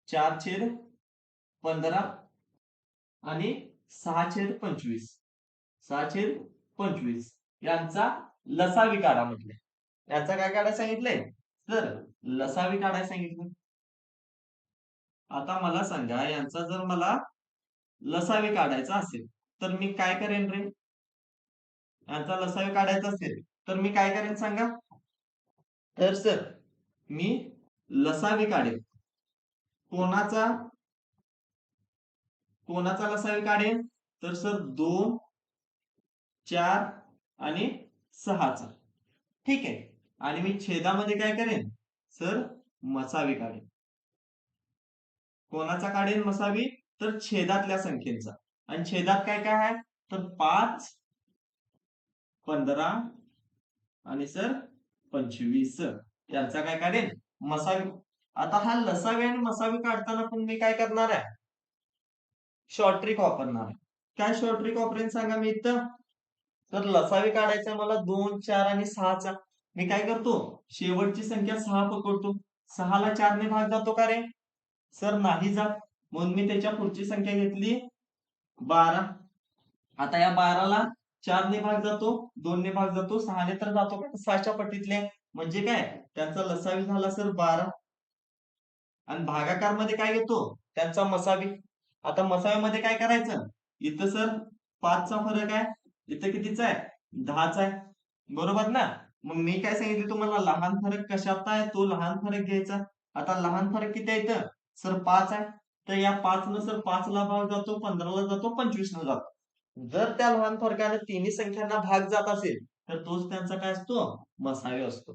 4/15 आणि 6/25 6/25 यांचा लसावी काढा म्हटले. याचा काय काढायला सांगितलंय? तर लसावी काढायला सांगितलं. आता मला सांगा, यांचा जर मला लसावी काढायचा असेल, तर मी काय करेन रे? यांचा लसावी काढायचा असेल तर मी काय करेन सांगा? तर सर मी लसावी काढेन. कोणाचा कोणाचा लसावी काढेन? तर सर 2, 4 आणि 6चा. ठीक आहे. आणि मी छेदामध्ये काय करेन? सर मसावी काढेन. कोणाचा काढेन मसावी? तर छेदातल्या संख्येचा. आणि छेदात काय काय आहे? तर 5, 15 आणि सर 25 यांचा काय काढेन? मसावी. आता हा लसावी आणि मसावी काढताना पण मी काय करणार आहे? शॉर्ट ट्रिक वापरणार आहे. काय शॉर्ट ट्रिक वापरेन सांगा मी इथं? तर लसावी काढायचा मला 2, 4 आणि 6चा. मी काय करतो? शेवटची संख्या 6 पकडतो. 6ला 4 ने भाग जातो का रे? सर नाही जात. म्हणून मी त्याच्या पुढची संख्या घेतली 12. आता या 12ला 4 ने भाग जातो, 2 ने भाग जातो, 6 ने तर जातो का? 6च्या पटीतले. म्हणजे काय? त्यांचा लसावी झाला सर 12. आणि भागाकार मध्ये काय घेतो? त्यांचा मसावी. आता मसावीमध्ये काय करायचं? इथं सर 5चा फरक आहे, इथं कितीचा आहे? 10चा आहे. बरोबर ना? मग मी काय सांगितले तुम्हाला? लहान फरक कशात आहे? तो लहान फरक घ्यायचा. आता लहान फरक किती आहे इथं? सर 5 आहे. तर या 5 न सर 5ला भाग जातो, 15ला जातो, 25 न जातो. जर त्या लहान फरकाने तिन्ही संख्यांना भाग जात असेल, तर तोच त्यांचा काय असतो? मसावी असतो.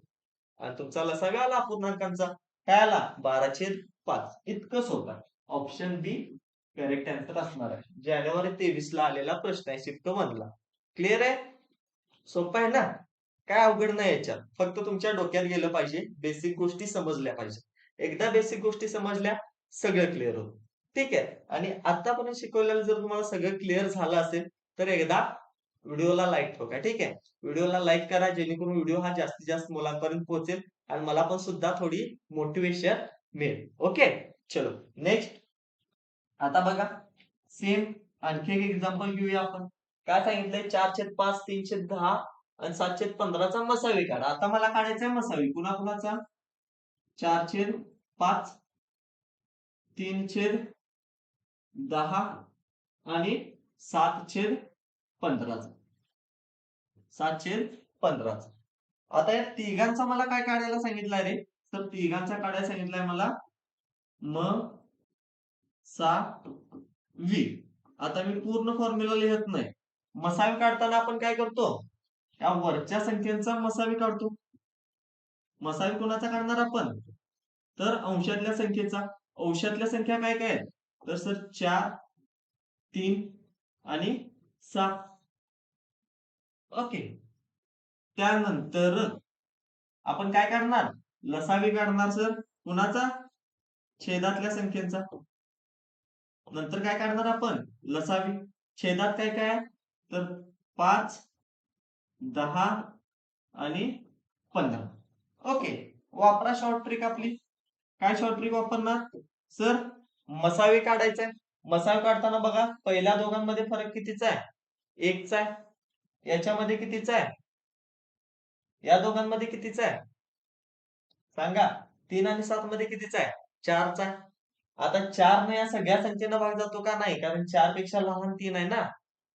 आणि तुमचा लसावी आला अपूर्णांकांचा. काय आला? 12/5. इतकं सोपं. ऑप्शन बी करेक्ट आन्सर असणार आहे. जानेवारी 23 ला आलेला प्रश्न आहे शिफ्ट 1 ला. क्लिअर आहे? सोपं आहे ना? काय अवघड नाही याच्यात. फक्त तुमच्या डोक्यात गेलं पाहिजे, बेसिक गोष्टी समजल्या पाहिजे. एकदा बेसिक गोष्टी समजल्या, सगळं क्लिअर होतं. ठीक आहे. आणि आतापर्यंत शिकवलेलं जर तुम्हाला सगळं क्लिअर झालं असेल, तर एकदा व्हिडिओला लाईक ठोका. ठीक आहे. व्हिडिओला लाईक करा, जेणेकरून व्हिडिओ हा जास्तीत जास्त मुलांपर्यंत पोहोचेल आणि मला पण सुद्धा थोडी मोटिवेशन मिळेल. ओके. चलो नेक्स्ट. आता बघा, सेम आणखी एक एक्झाम्पल घेऊया आपण. काय सांगितलंय? 4/5, 3/10 आणि 7/15चा मसावी काढा. आता मला काढायचा आहे मसावी. कुणाकुणाचा? 4/5, 3/10 आणि 7/15चा. 7/15चा. आता या तिघांचा मला काय काढायला सांगितलंय रे? तर तिघांचा काढायला सांगितलंय मला मसावी. आता मी पूर्ण फॉर्म्युला लिहत नाही. मसावी काढताना आपण काय करतो? या वरच्या संख्येचा मसावी काढतो. मसावी कोणाचा काढणार आपण? तर अंशातल्या संख्या काय काय आहेत? तर सर 4, 3 आणि 7. ओके. त्यानंतर आपण काय करणार? लसावी काढणार सर कुणाचा? छेदातल्या संख्येचा. नंतर काय काढणार आपण? लसावी. छेदात काय काय? तर 5, 10 आणि 15. ओके. वापरा शॉर्ट ट्रिक आपली. काय शॉर्ट ट्रिक वापरणार? सर मसावी काढायचंय. मसावी काढताना बघा पहिल्या दोघांमध्ये फरक कितीचा आहे? 1चा आहे. याच्यामध्ये कितीचा आहे? या दोघांमध्ये कितीचा आहे? सांगा. 3 आणि 7 मध्ये कितीचा आहे? 4चा आहे. आता 4 ने या सगळ्या संख्येनं भाग जातो का? नाही, कारण 4 पेक्षा लहान 3 आहे ना.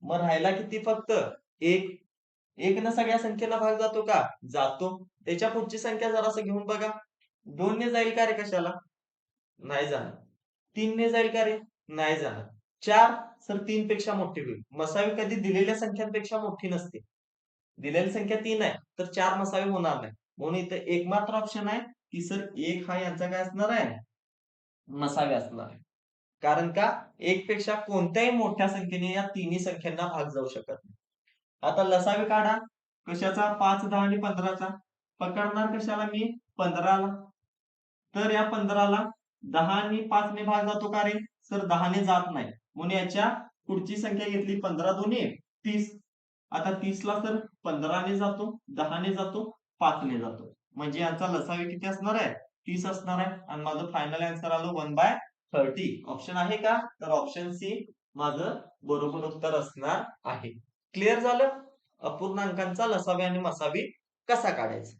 मग राहिला किती फक्त? 1. 1 न सगळ्या संख्येला भाग जातो का? जातो. त्याच्या पुढची संख्या जरासं घेऊन बघा. 2 ने जाईल का रे कशाला? नाही जाणार. 3 ने जाईल का रे? नाही जाणार. 4 सर 3 पेक्षा मोठी होईल. मसावी कधी दिलेल्या संख्यांपेक्षा मोठी नसते. दिलेली संख्या 3 आहे तर 4 मसावी होणार नाही. म्हणून इथं एकमात्र ऑप्शन आहे की सर 1 हा यांचा काय असणार आहे? मसावी असणार आहे. कारण का? 1 पेक्षा कोणत्याही मोठ्या संख्येने या तिन्ही संख्यांना भाग जाऊ शकत नाही. आता लसावी काढा. कशाचा? 5, 10 आणि 15चा. पकडणार कशाला मी? 15ला. तर या 15ला 10 आणि 5 ने भाग जातो का रे? सर 10 ने जात नाही. म्हणून याच्या पुढची संख्या घेतली 15 दोन्ही 30. आता 30 ला सर 15 ने जातो, 10 ने जातो, 5 ने जातो. म्हणजे यांचा लसावी किती असणार आहे? 30 असणार आहे. आणि माझं फायनल आन्सर आलं 1/30. ऑप्शन आहे का? तर ऑप्शन सी माझं बरोबर उत्तर असणार आहे. क्लिअर झालं? अपूर्णांकांचा लसावी आणि मसावी कसा काढायचा?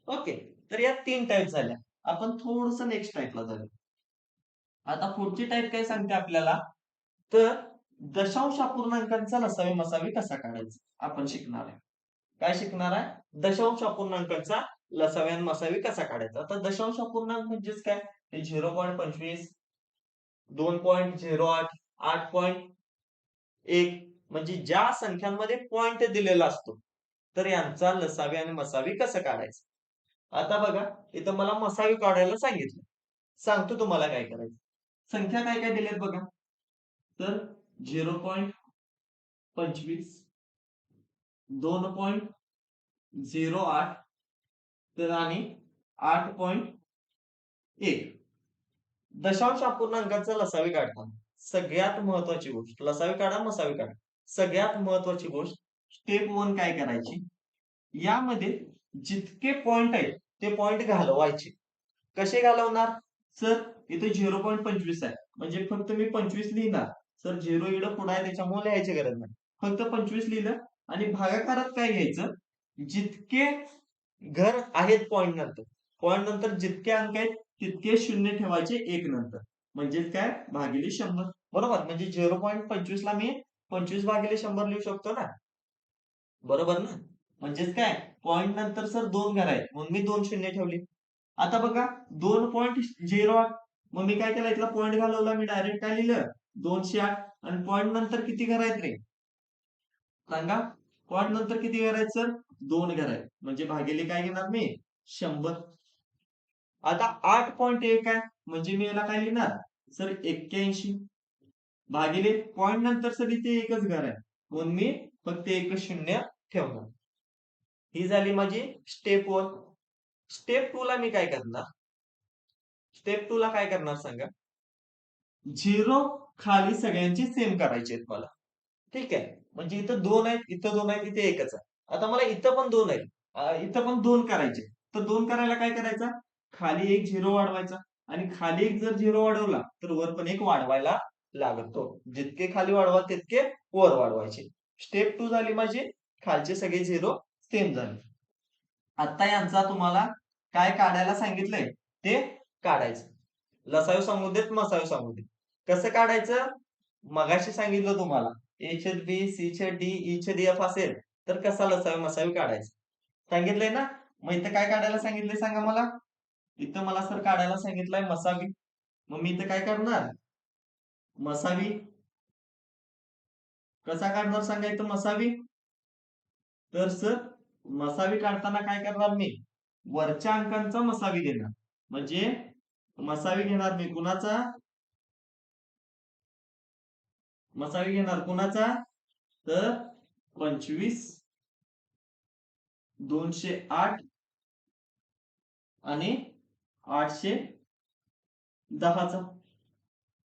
ओके. तर या 3 टाइप झाल्या. आपण थोडस नेक्स्ट टाइपला जाऊया. आता पुढची टाइप काय सांगते आपल्याला? तर दशांश अपूर्णांकांचा लसावी मसावी कसा काढायचा आपण शिकणार आहे. काय शिकणार आहे? दशांश अपूर्णांकांचा लसावी आणि मसावी कसा काढायचा. आता दशांश अपूर्णांक म्हणजेच काय? हे 0.25, 2.08, 8.1 म्हणजे ज्या संख्यांमध्ये पॉइंट दिलेला असतो तर यांचा लसावी आणि मसावी कसं काढायचं. आता बघा इथं मला मसावी काढायला सांगितलं. सांगतो तुम्हाला काय करायचं. संख्या काय काय दिल्यात बघा. तर 0.25, 2.08 तर आणि 8.1. दशांश अपूर्णांकाचा लसावी काढताना सगळ्यात महत्वाची गोष्ट, लसावी काढा मसावी काढा, सगळ्यात महत्वाची गोष्ट स्टेप 1 काय करायची? यामध्ये जितके पॉइंट आहेत ते पॉइंट घालवायचे. कसे घालवणार? सर इथे 0.25 आहे म्हणजे फक्त मी 25 लिहिणार. सर 0 इकडं पुढे आहे त्याच्यामुळे लिहायची गरज नाही. फक्त 25 लिहिलं आणि भागाकारात काय घ्यायचं? जितके घर आहेत पॉइंट नंतर जितके अंक आहेत तितके शून्य ठेवायचे 1 नंतर. म्हणजेच काय? भागिले 100. बरोबर. म्हणजे 0.25 ला मी 25 भागिले 100 लिहू शकतो ना. बरोबर ना. म्हणजेच काय? पॉइंट नंतर सर 2 घर आहेत म्हणून मी 2 शून्य ठेवली. आता बघा 2.08 मग मी काय केलं? इथला पॉइंट घालवला मी डायरेक्ट काय लिहिलं? 208 आणि पॉइंट नंतर किती घर आहेत रे? सांगा. पॉइंट नंतर किती घर आहेत सर? 2 घर आहेत. म्हणजे भागिले काय घेणार मी? 100. आता 8.1 आहे म्हणजे मी याला काय लिहिणार? सर 81 भागिले पॉइंट नंतर सर इथे एकच घर आहे म्हणून मी फक्त एकच शून्य ठेवणार. ही झाली माझी स्टेप 1. स्टेप 2 ला मी काय करणार? स्टेप 2 ला काय करणार सांगा? 0 खाली सगळ्यांची सेम करायची आहेत मला. ठीक आहे. म्हणजे इथं 2 आहेत, इथं 2 आहेत, इथे एकच आहे. आता मला इथं पण 2 आहेत. इथं पण 2 करायचे. तर 2 करायला काय करायचं? खाली एक 0 वाढवायचा आणि खाली एक जर 0 वाढवला तर वर पण एक वाढवायला लागतो. जितके खाली वाढवा तितके वर वाढवायचे. स्टेप 2 झाली माझी. खालचे सगळे 0 सेम झाले. आता यांचा तुम्हाला काय काढायला सांगितलंय ते काढायचं. लसावी सांगू देत, मसावी सांगू देत. कसं काढायचं? मगाशी सांगितलं तुम्हाला. ए छेद बी, सी छेद डी, ई छेद एफ असेल तर कसा लसावी मसावी काढायचं. सांगितलंय ना? मग इथं काय काढायला सांगितलंय सांगा मला? इथं मला सर काढायला सांगितलंय मसावी. मग मी इथं काय करणार? मसावी. कसा काढणार सांगा इथं मसावी? तर सर मसावी काढताना काय करणार मी? वरच्या अंकांचा मसावी घेणार. म्हणजे मसावी घेणार मी कुणाचा? मसावी घेणार कुणाचा? तर 25, 208 आणि 810चा,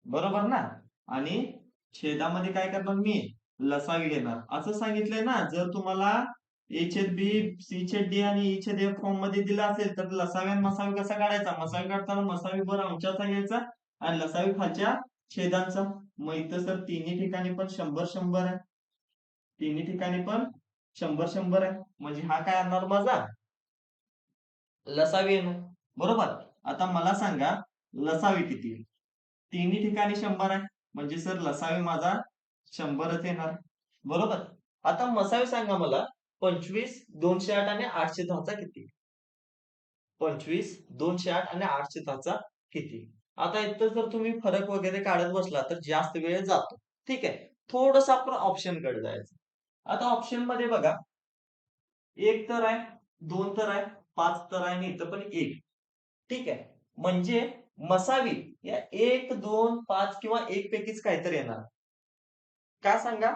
बरोबर ना? आणि छेदामध्ये काय करणार मी? लसावी घेणार. असं सांगितलंय ना, जर तुम्हाला ए छेद बी, सी छेद डी आणि ई छेद एफ फॉर्म मध्ये दिला असेल तर लसावी आणि मसावी कसा काढायचा? मसावी काढताना मसावी वर अंशाचा घ्यायचा आणि लसावी खालच्या छेदांचा. मग इथं सर तिन्ही ठिकाणी पण 100-100 आहे. तिन्ही ठिकाणी पण 100-100 आहे. म्हणजे हा काय आणणार माझा? लसावी येणार, बरोबर? आता मला सांगा लसावी किती? तिन्ही ठिकाणी 100 आहे, म्हणजे सर लसावी माझा 100च येणार, बरोबर? आता मसावी सांगा मला 25, 208 आणि 810चा किती? 25, 208 आणि 810चा किती? आता इथं जर तुम्ही फरक वगैरे काढत बसला तर जास्त वेळ जातो. ठीक आहे, थोडस आपण ऑप्शन कडे जायचं. आता ऑप्शन मध्ये बघा, एक तर आहे, दोन तर आहे, पाच तर आहे आणि इथं पण एक. ठीक आहे, म्हणजे मसावी या एक, दोन, पाच किंवा एक पैकीच काहीतरी येणार. का सांगा?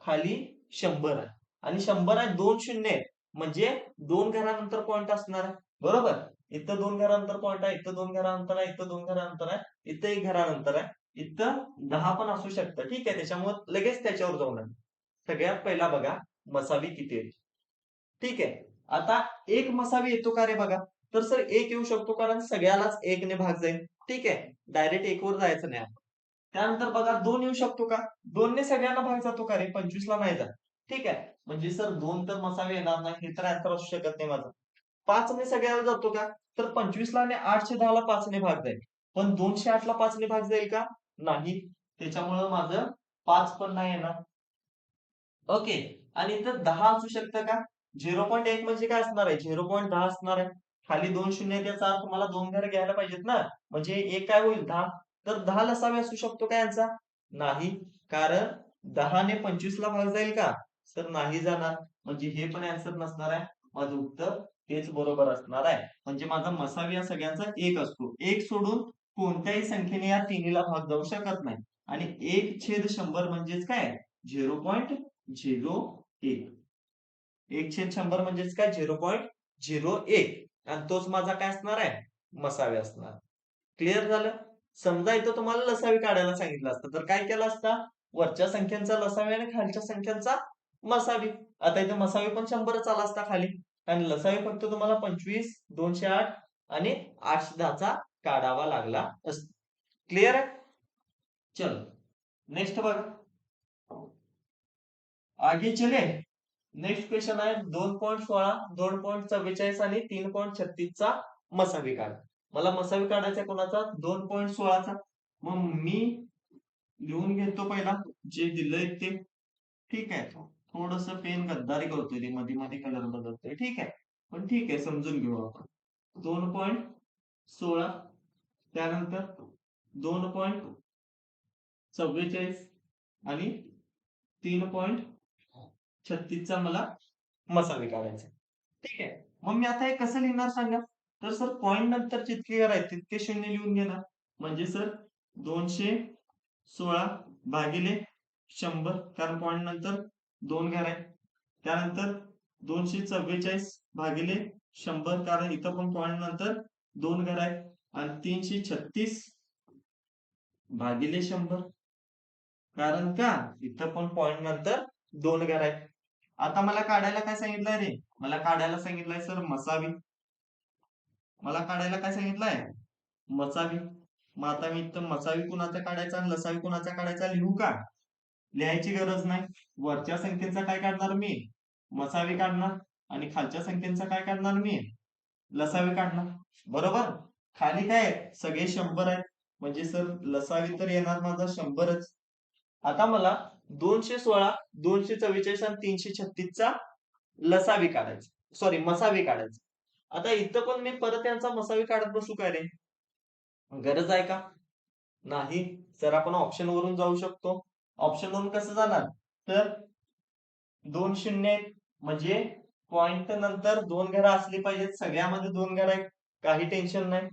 खाली 100 आहे आणि 100 आहे, दोन शून्य आहेत, म्हणजे दोन घरानंतर पॉइंट असणार आहे, बरोबर? इथं दोन घरानंतर पॉइंट आहे, इथं दोन घरानंतर आहे, इथं दोन घरानंतर आहे, इथं एक घरानंतर आहे, इथं 10 पण असू शकतं. ठीक आहे, त्याच्यामुळे लगेच त्याच्यावर जाऊ नका. सगळ्यात पहिला बघा मसावी किती येते. ठीक आहे, आता एक मसावी येतो का रे बघा? तर सर एक येऊ शकतो, कारण सगळ्यालाच एक ने भाग जाईल. ठीक आहे, डायरेक्ट एक वर जायचं नाही आपण. त्यानंतर बघा दोन येऊ शकतो का? दोन ने सगळ्यांना भाग जातो का रे? 25 ला नाही जात. ठीक आहे, म्हणजे सर दोन तर मसावी येणार नाही, हे तर answer असू शकत नाही माझं. पाच ने सगळ्याला जातो का? तर 25 ला आणि 810 ला 5 ने भाग जाईल. पण 208 ला 5 ने भाग जाईल का? नाही. त्याच्यामुळं माझं 5 पण नाही येणार. ओके, आणि इथं 10 असू शकतं का? 0.1 म्हणजे काय असणार आहे? 0.10 असणार आहे. खाली दोन शून्य आहेत, याचा अर्थ मला दोन घरं घ्यायला पाहिजेत ना, म्हणजे एक काय होईल? 10. तर 10 लसावी असू शकतो का यांचा? नाही, कारण 10 ने 25 ला भाग जाईल का? तर नाही जाणार, म्हणजे हे पण आन्सर नसणार आहे. माझं उत्तर तेच बरोबर असणार आहे. म्हणजे माझा मसावी या सगळ्यांचा एक असतो. एक सोडून कोणत्याही संख्येने या तिन्हीला भाग जाऊ शकत नाही. आणि 1/100 म्हणजेच काय? 0.01. 1/100 म्हणजेच काय? 0.01. आणि तोच माझा काय असणार आहे? मसावी असणार. क्लिअर झालं? समजा इथं तुम्हाला लसावी काढायला सांगितलं असतं तर काय केलं असतं? वरच्या संख्यांचा लसावी आणि खालच्या संख्यांचा मसावी. आता इथं मसावी पण 100च आला असता खाली, आणि लसावी फक्त तुम्हाला 25, 208 आणि 810चा काढावा लागला असता. क्लिअर आहे? चलो नेक्स्ट बघा. आगे चले. नेक्स्ट क्वेश्चन आहे 2.16, 2.44 आणि 3.36चा मसावी काढ. मला मसावी काढायचा कोणाचा? 2.16चा. मग मी लिहून घेतो पहिला जे दिलंय ते. ठीक आहे, थोडस पेन गद्दारी करतोय, ते मध्ये मध्ये कलर बदलतोय. ठीक आहे, पण ठीक आहे, समजून घेऊ आपण. 2.16, त्यानंतर 2.44 आणि 3.36चा मला मसावी काढायचा. ठीक आहे, मग मी आता हे कसं लिहिणार सांगा? तर सर पॉइंट नंतर जितके घर आहेत तितके शून्य लिहून घेणार. म्हणजे सर 216 भागिले 100, कारण पॉइंट नंतर दोन घर आहेत. त्यानंतर 244 भागिले 100, कारण इथं पण पॉइंट नंतर दोन घर आहेत. आणि 336 भागिले 100, कारण का इथं पण पॉइंट नंतर दोन घर आहेत. आता मला काढायला काय सांगितलंय रे? मला काढायला सांगितलंय सर मसावी. मला काढायला काय सांगितलंय? मसावी. मग आता मी इथं मसावी कुणाचा काढायचा आणि लसावी कुणाचा काढायचा लिहू का? लिहायची गरज नाही. वरच्या संख्येचा काय काढणार मी? मसावी काढणार. आणि खालच्या संख्येचा काय काढणार मी? लसावी काढणार, बरोबर? खाली काय सगळे 100 आहेत, म्हणजे सर लसावी तर येणार माझा 100च. आता मला 216, 244 आणि 336चा लसावी काढायचा, सॉरी मसावी काढायचा. आता इथं पण मी परत यांचा मसावी काढत बसू काय रे? गरज आहे का? नाही. सर आपण ऑप्शन वरून जाऊ शकतो. ऑप्शन वरून कसं जाणार? तर दोन शून्य आहेत, म्हणजे पॉइंट नंतर दोन घरं असली पाहिजेत. सगळ्यामध्ये दोन घरं आहेत, काही टेन्शन नाही.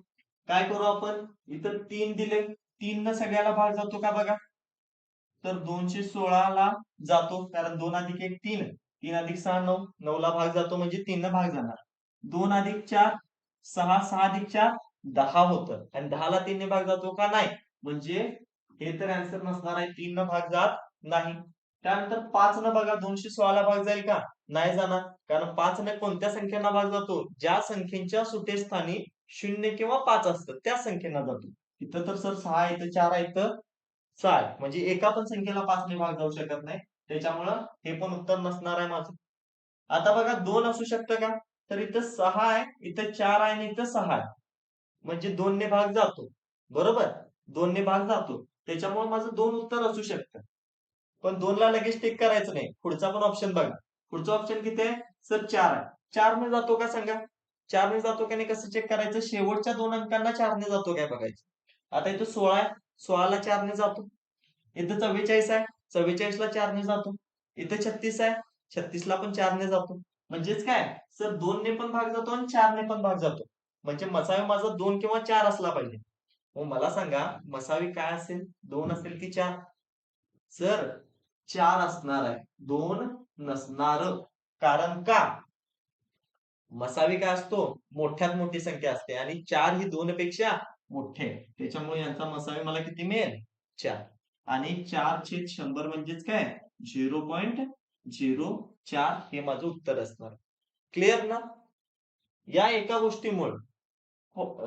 काय करू आपण, इथं 3 दिले, 3 न सगळ्याला भाग जातो का बघा, तर 216 ला जातो, कारण 2 अधिक 1 3, 3 अधिक 6 9, 9 ला भाग जातो म्हणजे 3 न भाग जाणार. 2 अधिक 4 6, 6 अधिक 4 10 होतं, आणि 10 ला 3 ने भाग जातो का, नाही. म्हणजे हे तर आन्सर नसणार आहे, 3 न भाग जात नाही. त्यानंतर 5 न बघा 216 ला भाग जाईल का, नाही जाणार, कारण 5 ने कोणत्या संख्यांना भाग जातो, ज्या संख्येच्या सुटे स्थानी 0 किंवा 5 असतं त्या संख्येना जातो. इथं तर सर 6 आहे, इथं 4 आहे, इथं 6 आहे, म्हणजे एका पण संख्येला 5 ने भाग जाऊ शकत नाही. त्याच्यामुळं हे पण उत्तर नसणार आहे माझं. आता बघा 2 असू शकतं का, तर इथं 6 आहे, इथं 4 आहे आणि इथं 6 आहे. म्हणजे 2 ने भाग जातो. बरोबर? 2 ने भाग जातो. त्याच्यामुळे माझं 2 उत्तर असू शकतं. पण 2 ला लगेच टिक करायचं नाही. पुढचा पण ऑप्शन बघा. पुढचा ऑप्शन किती आहे? सर 4 आहे. 4 ने जातो का सांगा? 4 ने जातो का नाही कसं चेक करायचं? शेवटच्या 2 अंकांना 4 ने जातो काय बघायचं. आता इथं 16 आहे. 16 ला 4 ने जातो. इथं 44 आहे. 44 ला 4 ने जातो. इथं 36 आहे. 36 ला पण 4 ने जातो. म्हणजेच काय? सर 2 ने पण भाग जातो आणि 4 ने पण भाग जातो. म्हणजे मसावी माझा 2 किंवा 4 असला पाहिजे. मग मला सांगा मसावी काय असेल? 2 असेल की 4? सर 4 असणार आहे, 2 नसणार. कारण का, मसावी काय असतो, मोठ्यात मोठी संख्या असते आणि 4 ही 2 पेक्षा मोठे आहे. त्याच्यामुळे यांचा मसावी मला किती मिळेल? 4. आणि 4/100 म्हणजेच काय, 0.04 हे माझं उत्तर असणार. क्लिअर ना? या एका गोष्टीमुळे,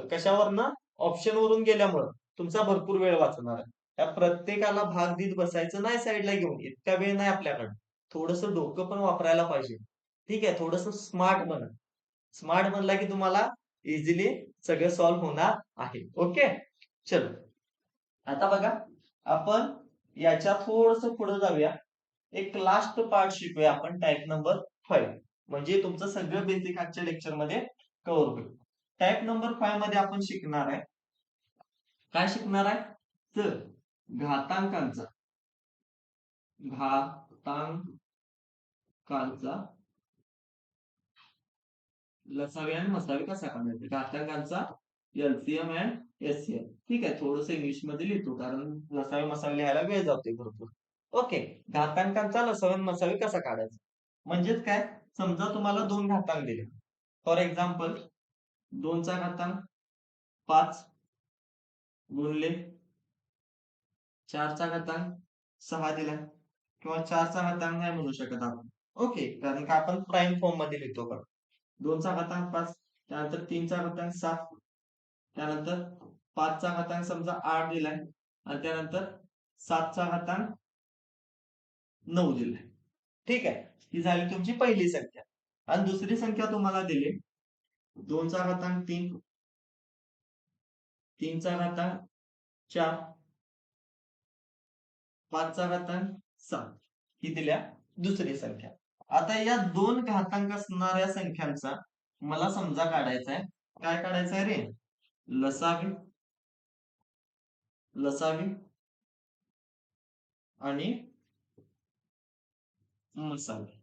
कशावरनं, ऑप्शन वरून गेल्यामुळं तुमचा भरपूर वेळ वाचणार आहे. त्या प्रत्येकाला भाग देत बसायचं नाही साईडला घेऊन, इतका वेळ नाही आपल्याकडे. थोडस डोकं पण वापरायला पाहिजे. ठीक आहे, थोडस स्मार्ट बना. स्मार्ट बनला की तुम्हाला इझिली सगळं सॉल्व्ह होणार आहे. ओके, चलो. आता बघा, आपण याच्या थोडस पुढे जाऊया. एक लास्ट पार्ट शिकूया आपण, टाईप नंबर 5. म्हणजे तुमचं सगळं बेसिक आजच्या लेक्चर मध्ये कव्हर होईल. टाईप नंबर 5 मध्ये आपण शिकणार आहे, काय शिकणार आहे, तर घातांकांचा घातांकांचा लसावी आणि मसावी कसा काढायचा, घातांकांचा एलसीएम अँड एचसीएम. ठीक आहे, थोडस इंग्लिश मध्ये लिहितो कारण लसावी मसावी लिहायला वेळ जातोय भरपूर. ओके, घातांकांचा लसावी आणि मसावी कसा काढायचा, म्हणजेच काय, समजा तुम्हाला 2 घातांक दिले. फॉर एक्झाम्पल 2 चा घातांक 5 गुणिले 4 चा घातांक 6 दिला, किंवा 4 चा घातांक नाही म्हणू शकत आपण. ओके, कारण का आपण प्राईम फॉर्म मध्ये लिहितो. पण 2 चा घातांक 5, त्यानंतर 3 चा घातांक 7, त्यानंतर 5 चा घातांक समजा 8 दिलाय, आणि त्यानंतर 7 चा घातांक 9 दिलाय. ठीक आहे, ही झाली तुमची पहिली संख्या. आणि दुसरी संख्या तुम्हाला दिली 2 चा घातांक 3, 3 चा घातांक 4, 5 चा घातांक 7, ही दिल्या दुसरी संख्या. आता या 2 घातांक असणाऱ्या संख्यांचा मला समजा काढायचा आहे, काय काढायचं आहे रे, लसावी, लसावी आणि मसावी.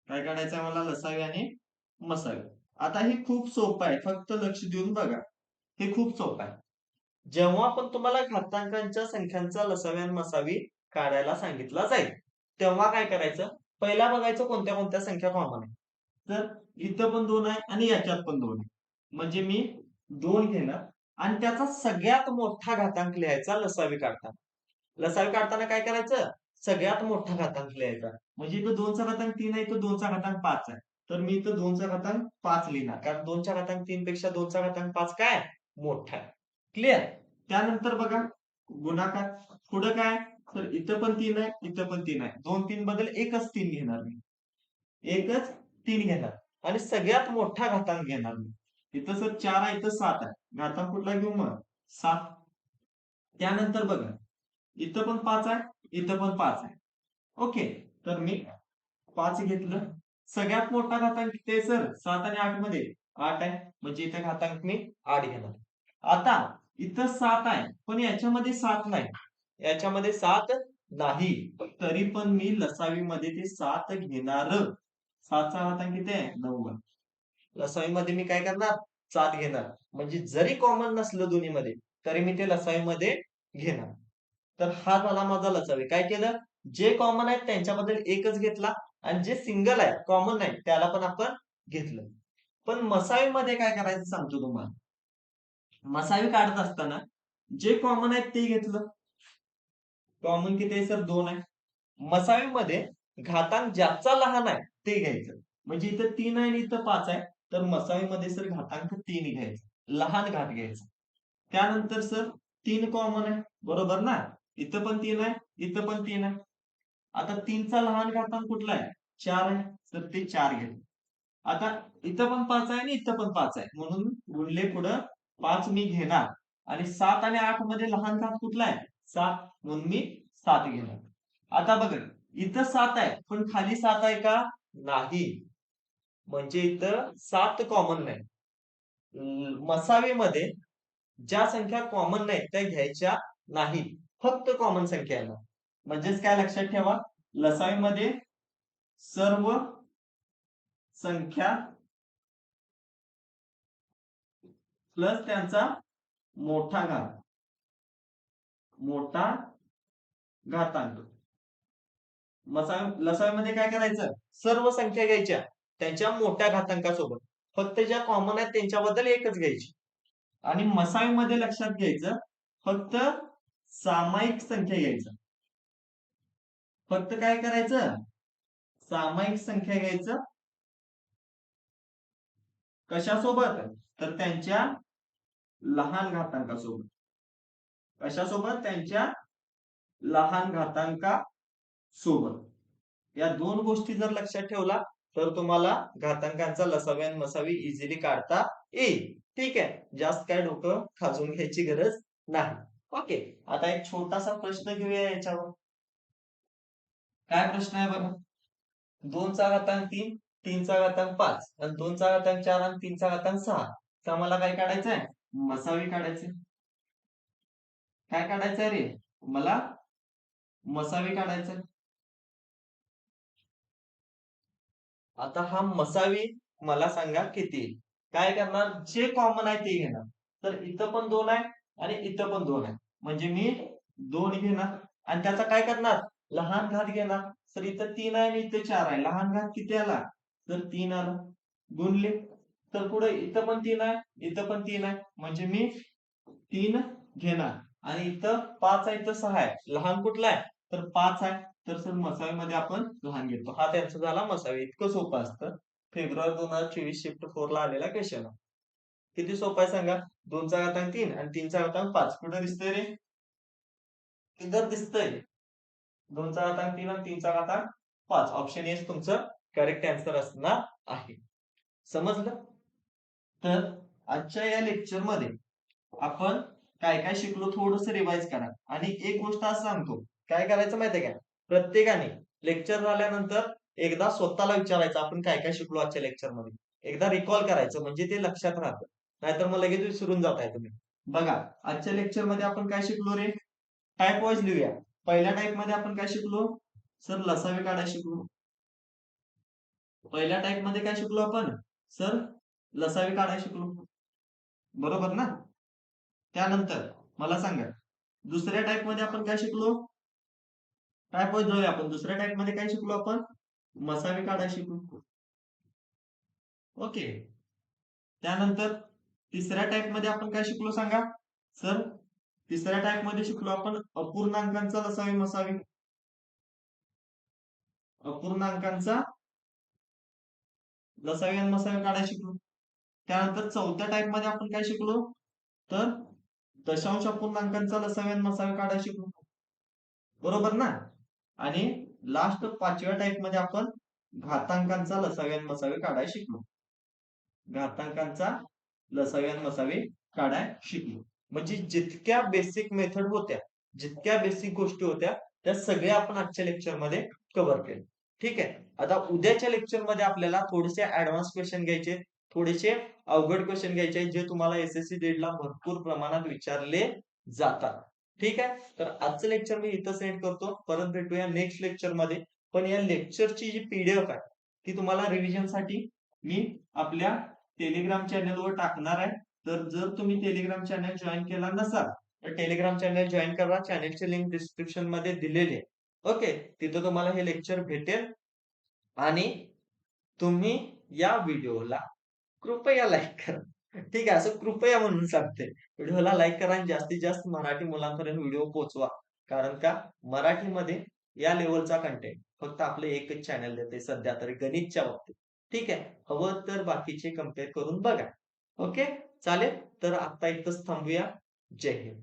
काय काढायचं आहे मला, लसावी आणि मसावी. आता हे खूप सोपं आहे, फक्त लक्ष देऊन बघा. हे खूप सोपं आहे. जेव्हा पण तुम्हाला घातांकांच्या संख्यांचा लसावी आणि मसावी काढायला सांगितला जाईल, तेव्हा काय करायचं, पहिला बघायचं कोणत्या कोणत्या संख्या कॉमन आहे. तर इथं पण 2 आहे आणि याच्यात पण 2 आहे. म्हणजे मी 2 घेणार आणि त्याचा सगळ्यात मोठा घातांक लिहायचा लसावी काढताना. लसावी काढताना काय करायचं, सगळ्यात मोठा घातांक लिहायचा. म्हणजे इथं 2 चा घातांक 3 आहे, इथं 2 चा घातांक 5 आहे. तर मी इथं 2 चा घातांक 5 लिहिणार, कारण 2 चा घातांक 3 पेक्षा 2 चा घातांक 5 काय मोठा आहे. क्लिअर? त्यानंतर बघा गुणाकार, पुढं काय, तर इथं पण 3 आहे, इथं पण 3 आहे. 2 3 बदल एकच 3 घेणार मी, एकच 3 घेणार आणि सगळ्यात मोठा घातांक घेणार मी. इथं सर 4 आहे, इथं 7 आहे. घातांक कुठला घेऊ मग, 7. त्यानंतर बघा इथं पण 5 आहे, इथं पण 5 आहे. ओके, तर मी 5 घेतलं. सगळ्यात मोठा घातांक किती आहे सर, 7 आणि 8 मध्ये 8 आहे, म्हणजे इथे घातांक मी 8 घेणार. आता इथं 7 आहे, पण याच्यामध्ये 7 नाही, याच्यामध्ये 7 नाही, तरी पण मी लसावी मध्ये ते 7 घेणार. 7 चा घातांक किती आहे, 9. लसावी मध्ये मी काय करणार, 7 घेणार. म्हणजे जरी कॉमन नसलं दोन्हीमध्ये तरी मी ते लसावीमध्ये घेणार. तर हा झाला माझा लसावी. काय केलं? जे कॉमन आहेत त्यांच्याबद्दल एकच घेतला आणि जे सिंगल आहे, कॉमन नाही त्याला पण आपण घेतलं. पण मसावीमध्ये काय करायचं सांगतो तुम्हाला. मसावी काढत असताना जे कॉमन आहेत ते घेतलं. कॉमन किती आहे सर? 2 आहे. मसावीमध्ये घातांक ज्याचा लहान आहे ते घ्यायचं. म्हणजे इथं 3 आहे आणि इथं 5 आहे. तर मसावीमध्ये सर घातांक 3 घ्यायचा. लहान घात घ्यायचा. त्यानंतर सर 3 कॉमन आहे. बरोबर ना? इथं पण 3 आहे, इथं पण 3 आहे. आता 3चा लहान घातांक कुठला आहे? 4 आहे. तर ते 4 घ्यायचे. आता इथं पण 5 आहे आणि इथं पण 5 आहे. म्हणून गुणले पुढं 5 मी घेणार आणि 7 आणि 8 मध्ये लहान घात कुठला आहे? 7. म्हणून मी 7 घेणार. आता बघा इथं 7 आहे पण खाली 7 आहे का? नाही. म्हणजे इथं 7 कॉमन नाही. मसावीमध्ये ज्या संख्या कॉमन नाहीत त्या घ्यायच्या नाहीत. फक्त कॉमन संख्या येणार. म्हणजेच काय लक्षात ठेवा, लसावीमध्ये सर्व संख्या प्लस त्यांचा मोठा घात, मोठा घातांक. लसावीमध्ये काय करायचं? सर्व संख्या घ्यायच्या त्यांच्या मोठ्या घातांकासोबत. फक्त ज्या कॉमन आहेत त्यांच्याबद्दल एकच घ्यायची. आणि मसावीमध्ये लक्षात घ्यायचं फक्त सामायिक संख्या घ्यायचं. फक्त काय करायचं? सामायिक संख्या घ्यायचं. कशासोबत? तर त्यांच्या लहान घातांकासोबत. कशासोबत? त्यांच्या लहान घातांकासोबत. या 2 गोष्टी जर लक्षात ठेवला तर तुम्हाला घातांकांचा लसावी आणि मसावी इझिली काढता येईल. ठीक आहे. जास्त काय डोकं खाजून घ्यायची गरज नाही. ओके. आता एक छोटासा प्रश्न घेऊया याच्यावर. काय प्रश्न आहे बघा. 2चा घातांक 3, 3चा घातांक 5 आणि 2चा घातांक 4 आणि 3चा घातांक 6. तर आम्हाला काय काढायचंय? मसावी काढायचे. काय काढायचंय रे? मला मसावी काढायचंय. आता हा मसावी मला सांगा किती? काय करणार? जे कॉमन आहे ते घेणार. तर इथं पण 2 आहे आणि इथं पण 2 आहे. म्हणजे मी 2 घेणार आणि त्याचा काय करणार? लहान घात घेणार. तर इथं 3 आहे आणि इथं 4 आहे. लहान घात किती आला? तर 3 आला. गुणले. तर पुढे इथं पण 3 आहे, इथं पण 3 आहे. म्हणजे मी 3 घेणार आणि इथं 5 आहे, इथं 6 आहे. लहान कुठला आहे? तर 5 आहे. तर सर मसावीमध्ये आपण लहान घेतो. हा त्यांचा झाला मसावी. इतकं सोपं असतं. फेब्रुवारी 2024 शिफ्ट 4 ला आलेला क्वेश्चन. किती सोपं आहे सांगा? 2चा घातांक 3 आणि 3चा घातांक 5. कुठे दिसतंय रे? इथं दिसतंय. 2चा घातांक 3 आणि 3चा घातांक 5. ऑप्शन ए तुमचं करेक्ट आन्सर असणार आहे. समजलं? तर आजच्या या लेक्चरमध्ये आपण काय काय शिकलो थोडंसं रिवाइज करा. आणि एक गोष्ट असं सांगतो, काय करायचं माहितीये का? प्रत्येकाने लेक्चर झाल्यानंतर एकदा स्वतःला विचारायचं आपण काय काय शिकलो आजच्या लेक्चरमध्ये. एकदा रिकॉल करायचं म्हणजे ते लक्षात राहतं. नाहीतर मग लगेच विसरून जाताय तुम्ही. बघा आजच्या लेक्चरमध्ये आपण काय शिकलो रे? टाइप वाईज लिहूया. पहिल्या टाइप मध्ये आपण काय शिकलो? सर लसावी काढायला शिकलो. पहिल्या टाइप मध्ये काय शिकलो आपण? सर लसावी काढायला शिकलो. बरोबर ना? त्यानंतर मला सांगा दुसऱ्या टाइप मध्ये आपण काय शिकलो? टाइप वाईज जाऊया आपण. दुसऱ्या टाइप मध्ये काय शिकलो आपण? मसावी काढायला शिकलो. ओके. त्यानंतर तिसऱ्या टाइप मध्ये आपण काय शिकलो सांगा? सर तिसऱ्या टाइप मध्ये शिकलो आपण अपूर्णांकांचा लसावी मसावी. अपूर्णांकांचा लसावी आणि मसावी काढायला शिकलो. त्यानंतर चौथ्या टाइप मध्ये आपण काय शिकलो? तर दशांश अपूर्णांकांचा लसावी आणि मसावी काढायला शिकलो. बरोबर ना? आणि लास्ट 5व्या टाइप मध्ये आपण घातांकांचा लसावी आणि मसावी काढायला शिकलो. घातांकांचा लसावी आणि मसावी काढायला शिकलो. म्हणजे जितक्या बेसिक मेथड होत्या, जितक्या बेसिक गोष्टी होत्या त्या सगळ्या आपण आजच्या लेक्चर मध्ये कव्हर केल्या. ठीक आहे. आता उद्याच्या लेक्चर मध्ये आपल्याला थोडेसे ऍडव्हान्स क्वेश्चन घ्यायचे, थोडेसे अवघड क्वेश्चन घ्यायचे जे तुम्हाला एसएससी डेट ला भरपूर प्रमाणात विचारले जातात. ठीक आहे. तर आजचं लेक्चर मी इथं सेंड करतो. परत भेटूया नेक्स्ट लेक्चर मध्ये. पण या लेक्चरची जी पीडीएफ आहे ती तुम्हाला रिव्हिजन साठी मी आपल्या टेलिग्राम चॅनलवर टाकणार आहे. तर जर तुम्ही टेलिग्राम चॅनल जॉईन केला नसाल तर टेलिग्राम चॅनल जॉईन करा. चॅनलची लिंक डिस्क्रिप्शन मध्ये दिलेली आहे. ओके, तिथं तुम्हाला हे लेक्चर भेटेल. आणि तुम्ही या व्हिडिओला कृपया लाईक करा. ठीक आहे, असं कृपया म्हणून सांगते. व्हिडिओला लाईक करा आणि जास्तीत जास्त मराठी मुलांपर्यंत व्हिडिओ पोहोचवा. कारण का मराठीमध्ये या लेवलचा कंटेंट फक्त आपलं एकच चॅनल देते सध्या तरी गणितच्या बाबतीत. ठीक आहे, हवं तर बाकीचे कम्पेअर करून बघा. ओके, चालेल. तर आता इथंच थांबूया. जय हिंद.